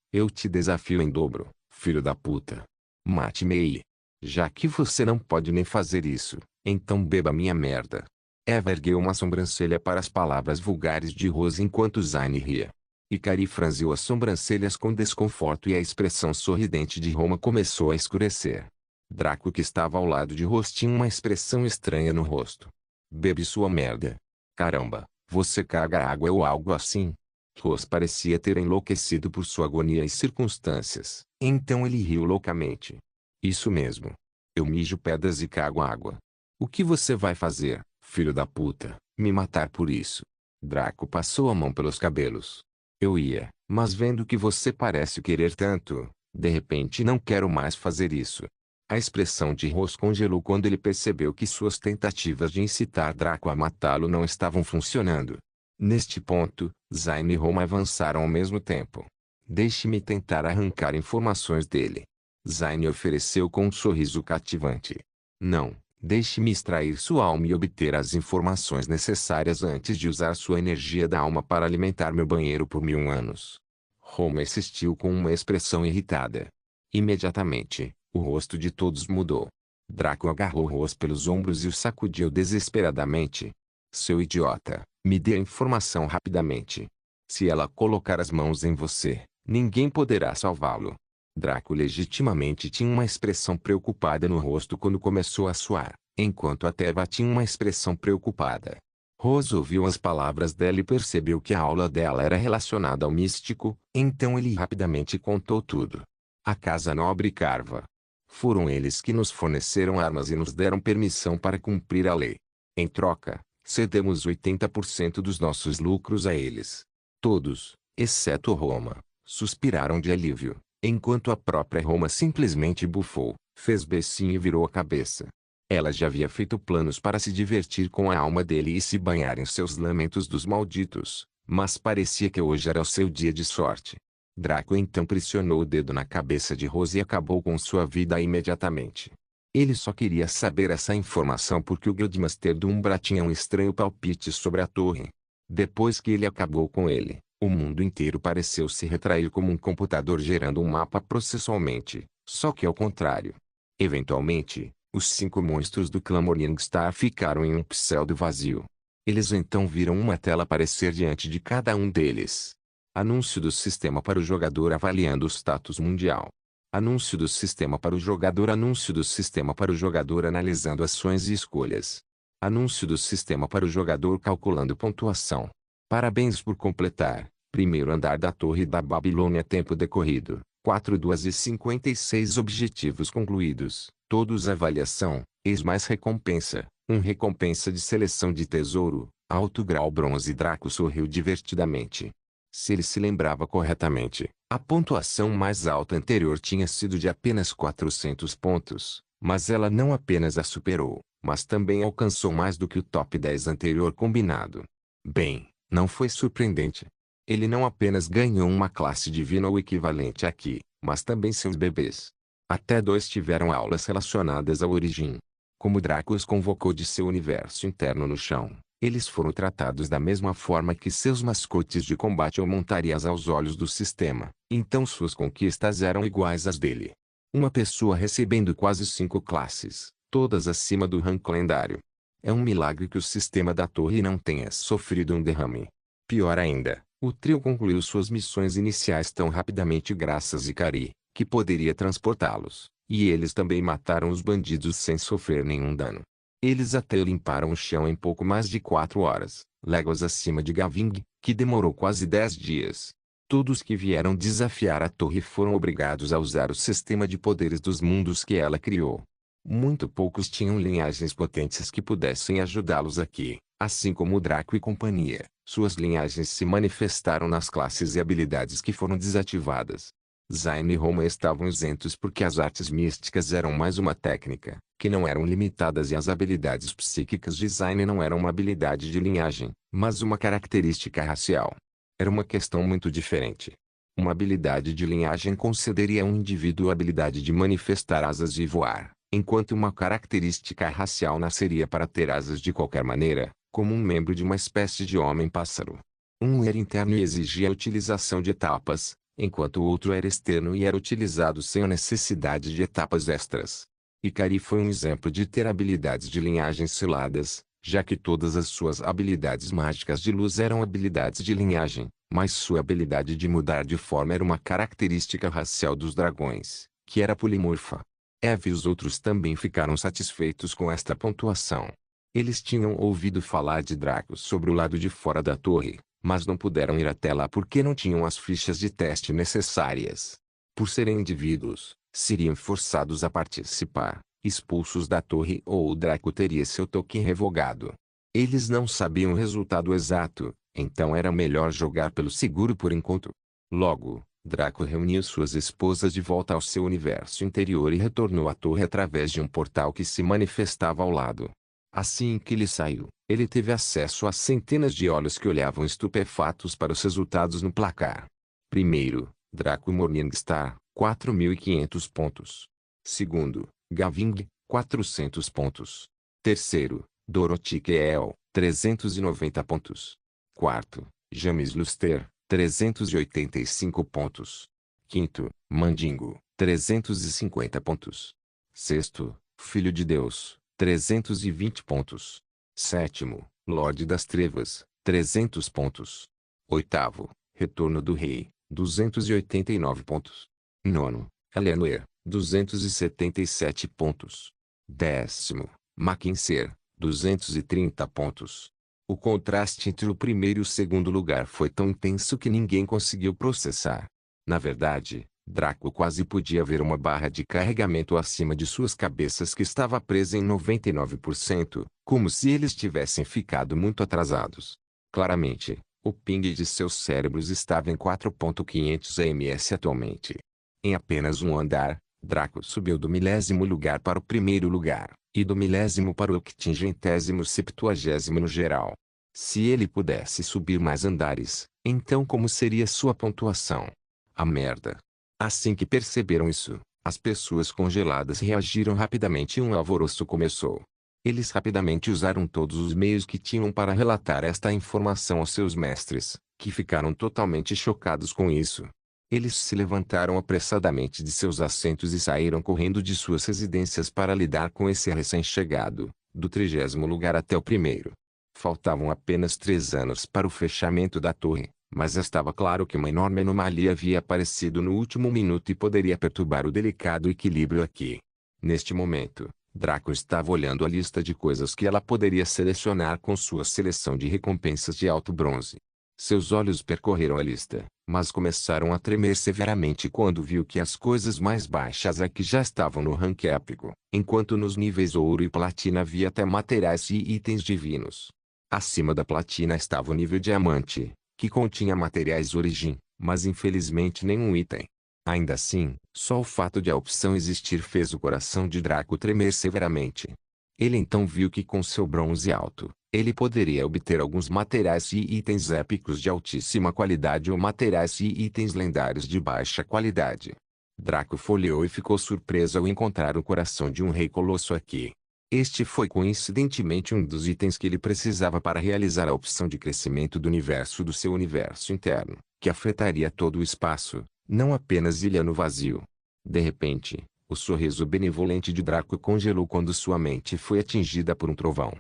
em dobro, filho da puta. Mate-me. Já que você não pode nem fazer isso, então beba minha merda. Eva ergueu uma sobrancelha para as palavras vulgares de Rose enquanto Zayn ria. Ikari franziu as sobrancelhas com desconforto e a expressão sorridente de Roma começou a escurecer. Draco, que estava ao lado de Rose, tinha uma expressão estranha no rosto. Bebe sua merda. Caramba, você caga água ou algo assim? Rose parecia ter enlouquecido por sua agonia e circunstâncias, então ele riu loucamente. Isso mesmo. Eu mijo pedras e cago água. O que você vai fazer, filho da puta? Me matar por isso? Draco passou a mão pelos cabelos. Eu ia, mas vendo que você parece querer tanto, de repente não quero mais fazer isso. A expressão de Ross congelou quando ele percebeu que suas tentativas de incitar Draco a matá-lo não estavam funcionando. Neste ponto, Zayn e Roma avançaram ao mesmo tempo. Deixe-me tentar arrancar informações dele. Zayn ofereceu com um sorriso cativante. Não, deixe-me extrair sua alma e obter as informações necessárias antes de usar sua energia da alma para alimentar meu banheiro por 1000 anos. Roma insistiu com uma expressão irritada. Imediatamente, o rosto de todos mudou. Draco agarrou Ross pelos ombros e o sacudiu desesperadamente. Seu idiota, me dê a informação rapidamente. Se ela colocar as mãos em você, ninguém poderá salvá-lo. Draco legitimamente tinha uma expressão preocupada no rosto quando começou a suar, enquanto a Teva tinha uma expressão preocupada. Ross ouviu as palavras dela e percebeu que a aula dela era relacionada ao místico, então ele rapidamente contou tudo. A Casa Nobre Carva. Foram eles que nos forneceram armas e nos deram permissão para cumprir a lei. Em troca, cedemos 80% dos nossos lucros a eles. Todos, exceto Roma, suspiraram de alívio, enquanto a própria Roma simplesmente bufou, fez becinho e virou a cabeça. Ela já havia feito planos para se divertir com a alma dele e se banhar em seus lamentos dos malditos, mas parecia que hoje era o seu dia de sorte. Draco então pressionou o dedo na cabeça de Rose e acabou com sua vida imediatamente. Ele só queria saber essa informação porque o Guildmaster do Umbra tinha um estranho palpite sobre a torre. Depois que ele acabou com ele, o mundo inteiro pareceu se retrair como um computador gerando um mapa processualmente, só que ao contrário. Eventualmente, os 5 monstros do clã Morningstar ficaram em um pseudo vazio. Eles então viram uma tela aparecer diante de cada um deles. Anúncio do sistema para o jogador avaliando o status mundial. Anúncio do sistema para o jogador. Anúncio do sistema para o jogador analisando ações e escolhas. Anúncio do sistema para o jogador calculando pontuação. Parabéns por completar, Primeiro andar da Torre da Babilônia. Tempo decorrido, 4:56 objetivos concluídos, todos avaliação, ex mais recompensa, recompensa de seleção de tesouro, alto grau bronze. Draco sorriu divertidamente. Se ele se lembrava corretamente, a pontuação mais alta anterior tinha sido de apenas 400 pontos, mas ela não apenas a superou, mas também alcançou mais do que o top 10 anterior combinado. Bem, não foi surpreendente. Ele não apenas ganhou uma classe divina ou equivalente aqui, mas também seus bebês. Até dois tiveram aulas relacionadas à origem. Como Draco os convocou de seu universo interno no chão, eles foram tratados da mesma forma que seus mascotes de combate ou montarias aos olhos do sistema, então suas conquistas eram iguais às dele. Uma pessoa recebendo quase 5 classes, todas acima do rank lendário. É um milagre que o sistema da torre não tenha sofrido um derrame. Pior ainda, o trio concluiu suas missões iniciais tão rapidamente graças a Ikari, que poderia transportá-los, e eles também mataram os bandidos sem sofrer nenhum dano. Eles até limparam o chão em pouco mais de 4 horas, léguas acima de Gaving, que demorou quase 10 dias. Todos que vieram desafiar a torre foram obrigados a usar o sistema de poderes dos mundos que ela criou. Muito poucos tinham linhagens potentes que pudessem ajudá-los aqui, assim como Draco e companhia. Suas linhagens se manifestaram nas classes e habilidades que foram desativadas. Zayn e Roma estavam isentos porque as artes místicas eram mais uma técnica, que não eram limitadas, e as habilidades psíquicas de Zayn não eram uma habilidade de linhagem, mas uma característica racial. Era uma questão muito diferente. Uma habilidade de linhagem concederia a um indivíduo a habilidade de manifestar asas e voar, enquanto uma característica racial nasceria para ter asas de qualquer maneira, como um membro de uma espécie de homem-pássaro. Um era interno e exigia a utilização de etapas, enquanto o outro era externo e era utilizado sem a necessidade de etapas extras. Ikari foi um exemplo de ter habilidades de linhagem seladas, já que todas as suas habilidades mágicas de luz eram habilidades de linhagem, mas sua habilidade de mudar de forma era uma característica racial dos dragões, que era polimorfa. Eve e os outros também ficaram satisfeitos com esta pontuação. Eles tinham ouvido falar de Draco sobre o lado de fora da torre, mas não puderam ir até lá porque não tinham as fichas de teste necessárias. Por serem indivíduos, seriam forçados a participar, expulsos da torre, ou o Draco teria seu token revogado. Eles não sabiam o resultado exato, então era melhor jogar pelo seguro por enquanto. Logo, Draco reuniu suas esposas de volta ao seu universo interior e retornou à torre através de um portal que se manifestava ao lado. Assim que ele saiu, ele teve acesso a centenas de olhos que olhavam estupefatos para os resultados no placar. Primeiro, Draco Morningstar, 4.500 pontos. Segundo, Gaving, 400 pontos. Terceiro, Dorothy Keel, 390 pontos. Quarto, James Luster, 385 pontos. Quinto, Mandingo, 350 pontos. Sexto, Filho de Deus, 320 pontos. Sétimo, Lorde das Trevas, 300 pontos. Oitavo, Retorno do Rei, 289 pontos. Nono, Eleanor, 277 pontos. Décimo, Mackenzie, 230 pontos. O contraste entre o primeiro e o segundo lugar foi tão intenso que ninguém conseguiu processar. Na verdade, Draco quase podia ver uma barra de carregamento acima de suas cabeças que estava presa em 99%, como se eles tivessem ficado muito atrasados. Claramente, o ping de seus cérebros estava em 4.500 ms atualmente. Em apenas um andar, Draco subiu do 1000º lugar para o primeiro lugar, e do 1000º para o 870º no geral. Se ele pudesse subir mais andares, então como seria sua pontuação? A merda! Assim que perceberam isso, as pessoas congeladas reagiram rapidamente e um alvoroço começou. Eles rapidamente usaram todos os meios que tinham para relatar esta informação aos seus mestres, que ficaram totalmente chocados com isso. Eles se levantaram apressadamente de seus assentos e saíram correndo de suas residências para lidar com esse recém-chegado, do 30º lugar até o primeiro. Faltavam apenas 3 anos para o fechamento da torre, mas estava claro que uma enorme anomalia havia aparecido no último minuto e poderia perturbar o delicado equilíbrio aqui. Neste momento, Draco estava olhando a lista de coisas que ela poderia selecionar com sua seleção de recompensas de alto bronze. Seus olhos percorreram a lista, mas começaram a tremer severamente quando viu que as coisas mais baixas aqui já estavam no ranking épico, enquanto nos níveis ouro e platina havia até materiais e itens divinos. Acima da platina estava o nível diamante, que continha materiais origem, mas infelizmente nenhum item. Ainda assim, só o fato de a opção existir fez o coração de Draco tremer severamente. Ele então viu que com seu bronze alto, ele poderia obter alguns materiais e itens épicos de altíssima qualidade ou materiais e itens lendários de baixa qualidade. Draco folheou e ficou surpreso ao encontrar o coração de um rei colosso aqui. Este foi coincidentemente um dos itens que ele precisava para realizar a opção de crescimento do universo do seu universo interno, que afetaria todo o espaço, não apenas ilha no vazio. De repente, o sorriso benevolente de Draco congelou quando sua mente foi atingida por um trovão.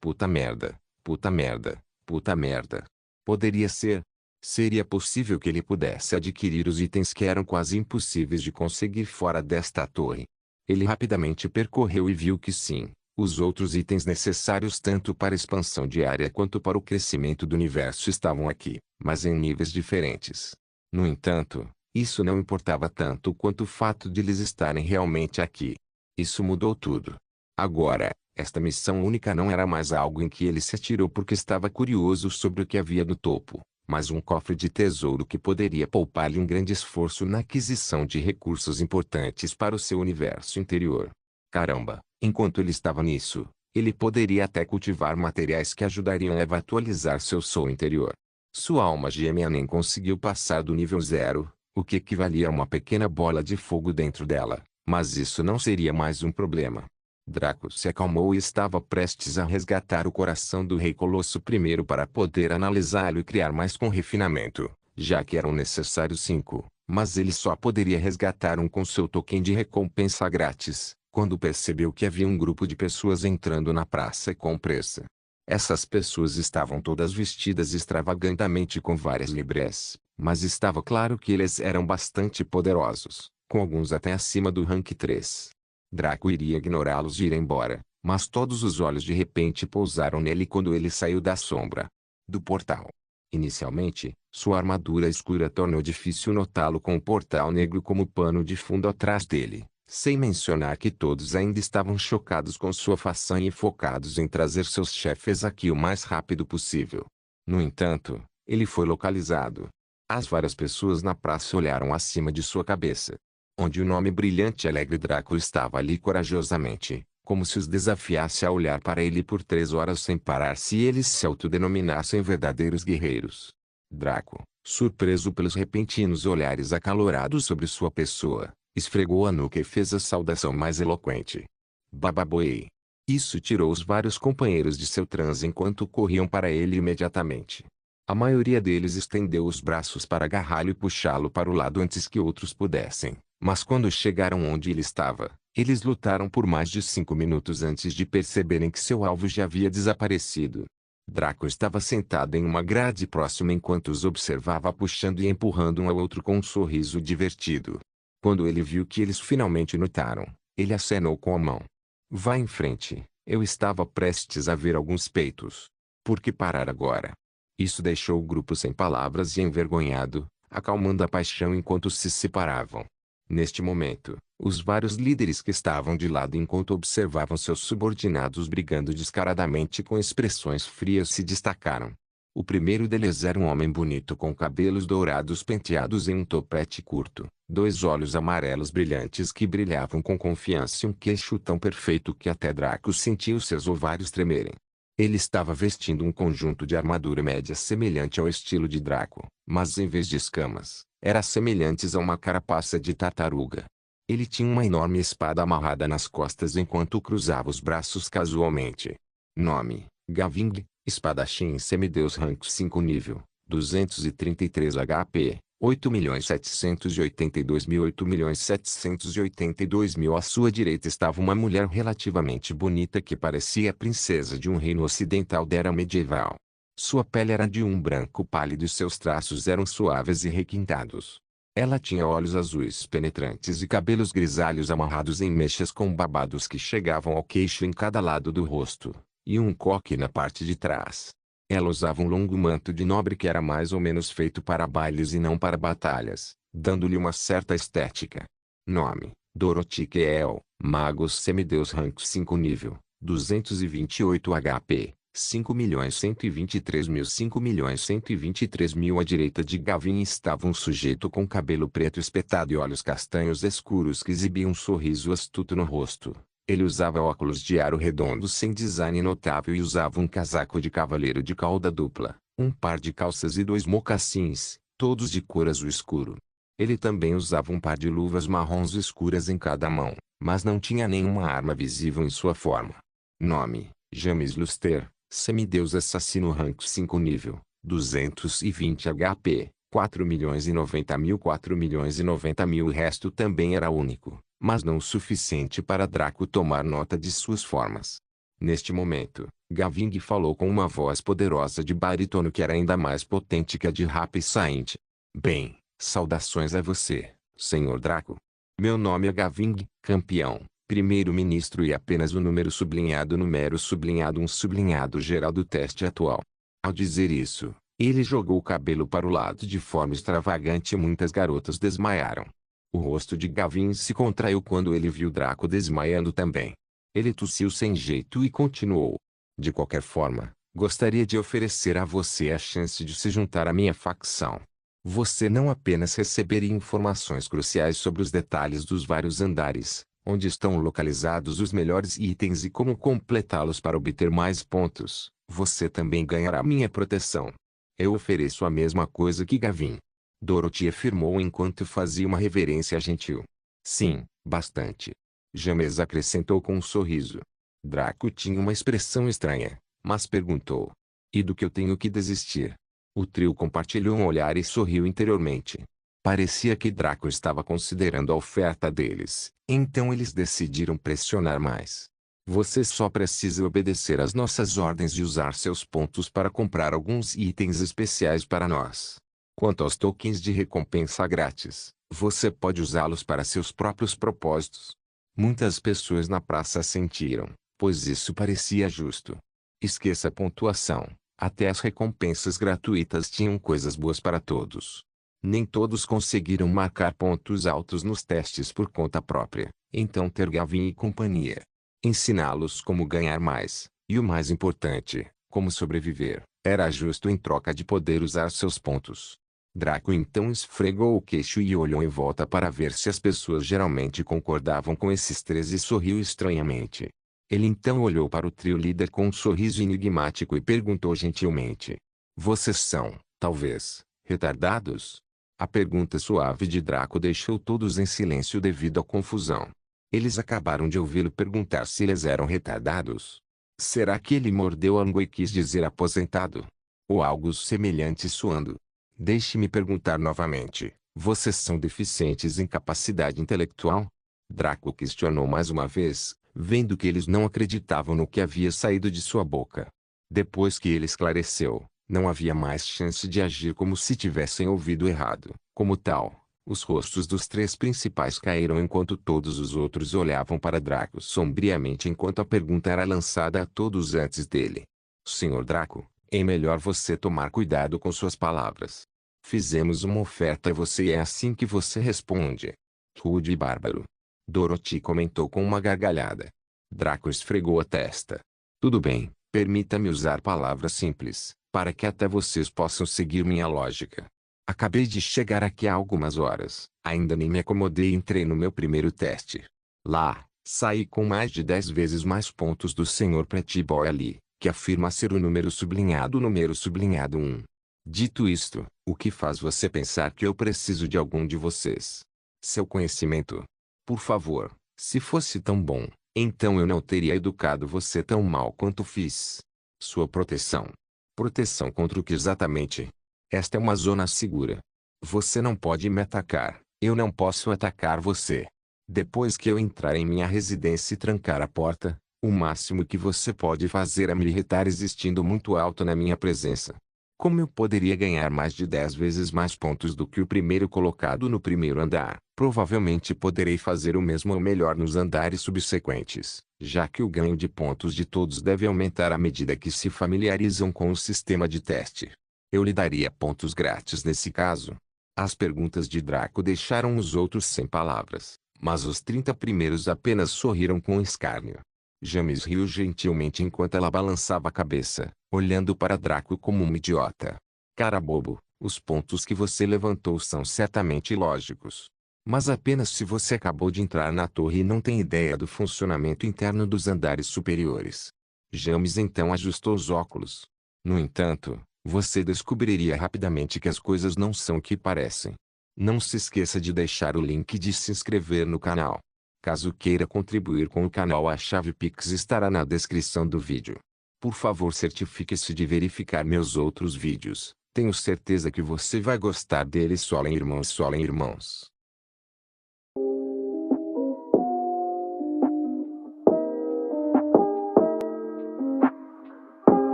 Puta merda, puta merda, puta merda. Poderia ser. Seria possível que ele pudesse adquirir os itens que eram quase impossíveis de conseguir fora desta torre. Ele rapidamente percorreu e viu que sim, os outros itens necessários tanto para a expansão diária quanto para o crescimento do universo estavam aqui, mas em níveis diferentes. No entanto, isso não importava tanto quanto o fato de eles estarem realmente aqui. Isso mudou tudo. Agora, esta missão única não era mais algo em que ele se atirou porque estava curioso sobre o que havia no topo, mas um cofre de tesouro que poderia poupar-lhe um grande esforço na aquisição de recursos importantes para o seu universo interior. Caramba, enquanto ele estava nisso, ele poderia até cultivar materiais que ajudariam a atualizar seu soul interior. Sua alma gêmea nem conseguiu passar do nível 0, o que equivalia a uma pequena bola de fogo dentro dela, mas isso não seria mais um problema. Draco se acalmou e estava prestes a resgatar o coração do Rei Colosso primeiro para poder analisá-lo e criar mais com refinamento, já que eram necessários 5, mas ele só poderia resgatar um com seu token de recompensa grátis, quando percebeu que havia um grupo de pessoas entrando na praça com pressa. Essas pessoas estavam todas vestidas extravagantemente com várias librés, mas estava claro que eles eram bastante poderosos, com alguns até acima do rank 3. Draco iria ignorá-los e ir embora, mas todos os olhos de repente pousaram nele quando ele saiu da sombra do portal. Inicialmente, sua armadura escura tornou difícil notá-lo com o portal negro como pano de fundo atrás dele, sem mencionar que todos ainda estavam chocados com sua façanha e focados em trazer seus chefes aqui o mais rápido possível. No entanto, ele foi localizado. As várias pessoas na praça olharam acima de sua cabeça, onde o nome brilhante e alegre Draco estava ali corajosamente, como se os desafiasse a olhar para ele por 3 horas sem parar se eles se autodenominassem verdadeiros guerreiros. Draco, surpreso pelos repentinos olhares acalorados sobre sua pessoa, esfregou a nuca e fez a saudação mais eloquente. Bababoei. Isso tirou os vários companheiros de seu transe enquanto corriam para ele imediatamente. A maioria deles estendeu os braços para agarrá-lo e puxá-lo para o lado antes que outros pudessem. Mas quando chegaram onde ele estava, eles lutaram por mais de 5 minutos antes de perceberem que seu alvo já havia desaparecido. Draco estava sentado em uma grade próxima enquanto os observava puxando e empurrando um ao outro com um sorriso divertido. Quando ele viu que eles finalmente notaram, ele acenou com a mão. Vá em frente, eu estava prestes a ver alguns peitos. Por que parar agora? Isso deixou o grupo sem palavras e envergonhado, acalmando a paixão enquanto se separavam. Neste momento, os vários líderes que estavam de lado enquanto observavam seus subordinados brigando descaradamente com expressões frias se destacaram. O primeiro deles era um homem bonito com cabelos dourados penteados em um topete curto, 2 olhos amarelos brilhantes que brilhavam com confiança e um queixo tão perfeito que até Draco sentiu seus ovários tremerem. Ele estava vestindo um conjunto de armadura média semelhante ao estilo de Draco, mas em vez de escamas, era semelhantes a uma carapaça de tartaruga. Ele tinha uma enorme espada amarrada nas costas enquanto cruzava os braços casualmente. Nome: Gaving, espadachim semideus rank 5 nível, 233 HP, 8.782.000 8.782.000. À sua direita estava uma mulher relativamente bonita que parecia a princesa de um reino ocidental da era medieval. Sua pele era de um branco pálido e seus traços eram suaves e requintados. Ela tinha olhos azuis penetrantes e cabelos grisalhos amarrados em mechas com babados que chegavam ao queixo em cada lado do rosto, e um coque na parte de trás. Ela usava um longo manto de nobre que era mais ou menos feito para bailes e não para batalhas, dando-lhe uma certa estética. Nome: Dorothy Kell, Magos Semideus Rank 5 nível, 228 HP, 5.123.000 5.123.000 À direita de Gavin estava um sujeito com cabelo preto espetado e olhos castanhos escuros que exibia um sorriso astuto no rosto. Ele usava óculos de aro redondo sem design notável e usava um casaco de cavaleiro de cauda dupla, um par de calças e 2 mocassins, todos de cor azul escuro. Ele também usava um par de luvas marrons escuras em cada mão, mas não tinha nenhuma arma visível em sua forma. Nome: James Luster, Semideus Assassino Rank 5 nível, 220 HP, 4.090.000 4.090.000 O resto também era único, mas não o suficiente para Draco tomar nota de suas formas. Neste momento, Gavin falou com uma voz poderosa de barítono que era ainda mais potente que a de Rapid Saint. Bem, saudações a você, Sr. Draco. Meu nome é Gavin, campeão, primeiro-ministro e apenas o número sublinhado 1 sublinhado geral do teste atual. Ao dizer isso, ele jogou o cabelo para o lado de forma extravagante e muitas garotas desmaiaram. O rosto de Gavin se contraiu quando ele viu Draco desmaiando também. Ele tossiu sem jeito e continuou. De qualquer forma, gostaria de oferecer a você a chance de se juntar à minha facção. Você não apenas receberia informações cruciais sobre os detalhes dos vários andares, onde estão localizados os melhores itens e como completá-los para obter mais pontos, você também ganhará minha proteção. Eu ofereço a mesma coisa que Gavin. Dorothy afirmou enquanto fazia uma reverência gentil. Sim, bastante. James acrescentou com um sorriso. Draco tinha uma expressão estranha, mas perguntou. E do que eu tenho que desistir? O trio compartilhou um olhar e sorriu interiormente. Parecia que Draco estava considerando a oferta deles, então eles decidiram pressionar mais. Você só precisa obedecer às nossas ordens e usar seus pontos para comprar alguns itens especiais para nós. Quanto aos tokens de recompensa grátis, você pode usá-los para seus próprios propósitos. Muitas pessoas na praça sentiram, pois isso parecia justo. Esqueça a pontuação, até as recompensas gratuitas tinham coisas boas para todos. Nem todos conseguiram marcar pontos altos nos testes por conta própria, então ter Gavin e companhia. Ensiná-los como ganhar mais, e o mais importante, como sobreviver, era justo em troca de poder usar seus pontos. Draco então esfregou o queixo e olhou em volta para ver se as pessoas geralmente concordavam com esses três e sorriu estranhamente. Ele então olhou para o trio líder com um sorriso enigmático e perguntou gentilmente. Vocês são, talvez, retardados? A pergunta suave de Draco deixou todos em silêncio devido à confusão. Eles acabaram de ouvi-lo perguntar se eles eram retardados. Será que ele mordeu a língua e quis dizer aposentado? Ou algo semelhante suando? Deixe-me perguntar novamente. Vocês são deficientes em capacidade intelectual? Draco questionou mais uma vez, vendo que eles não acreditavam no que havia saído de sua boca. Depois que ele esclareceu, não havia mais chance de agir como se tivessem ouvido errado. Como tal, os rostos dos três principais caíram enquanto todos os outros olhavam para Draco sombriamente enquanto a pergunta era lançada a todos antes dele. Senhor Draco, é melhor você tomar cuidado com suas palavras. Fizemos uma oferta a você e é assim que você responde. Rude e bárbaro. Dorothy comentou com uma gargalhada. Draco esfregou a testa. Tudo bem, permita-me usar palavras simples, para que até vocês possam seguir minha lógica. Acabei de chegar aqui há algumas horas, ainda nem me acomodei e entrei no meu primeiro teste. Lá, saí com mais de 10 vezes mais pontos do Sr. Pretty Boy ali, que afirma ser o número sublinhado 1. Dito isto, o que faz você pensar que eu preciso de algum de vocês? Seu conhecimento. Por favor, se fosse tão bom, então eu não teria educado você tão mal quanto fiz. Sua proteção. Proteção contra o que exatamente? Esta é uma zona segura. Você não pode me atacar, eu não posso atacar você. Depois que eu entrar em minha residência e trancar a porta, o máximo que você pode fazer é me irritar existindo muito alto na minha presença. Como eu poderia ganhar mais de 10 vezes mais pontos do que o primeiro colocado no primeiro andar, Provavelmente poderei fazer o mesmo ou melhor nos andares subsequentes, já que o ganho de pontos de todos deve aumentar à medida que se familiarizam com o sistema de teste. Eu lhe daria pontos grátis nesse caso. As perguntas de Draco deixaram os outros sem palavras, mas os 30 primeiros apenas sorriram com escárnio. James riu gentilmente enquanto ela balançava a cabeça, olhando para Draco como um idiota. Cara bobo, os pontos que você levantou são certamente ilógicos. Mas apenas se você acabou de entrar na torre e não tem ideia do funcionamento interno dos andares superiores. James então ajustou os óculos. No entanto, você descobriria rapidamente que as coisas não são o que parecem. Não se esqueça de deixar o link de se inscrever no canal. Caso queira contribuir com o canal, a chave Pix estará na descrição do vídeo. Por favor, certifique-se de verificar meus outros vídeos. Tenho certeza que você vai gostar deles. Solem irmãos, solem irmãos.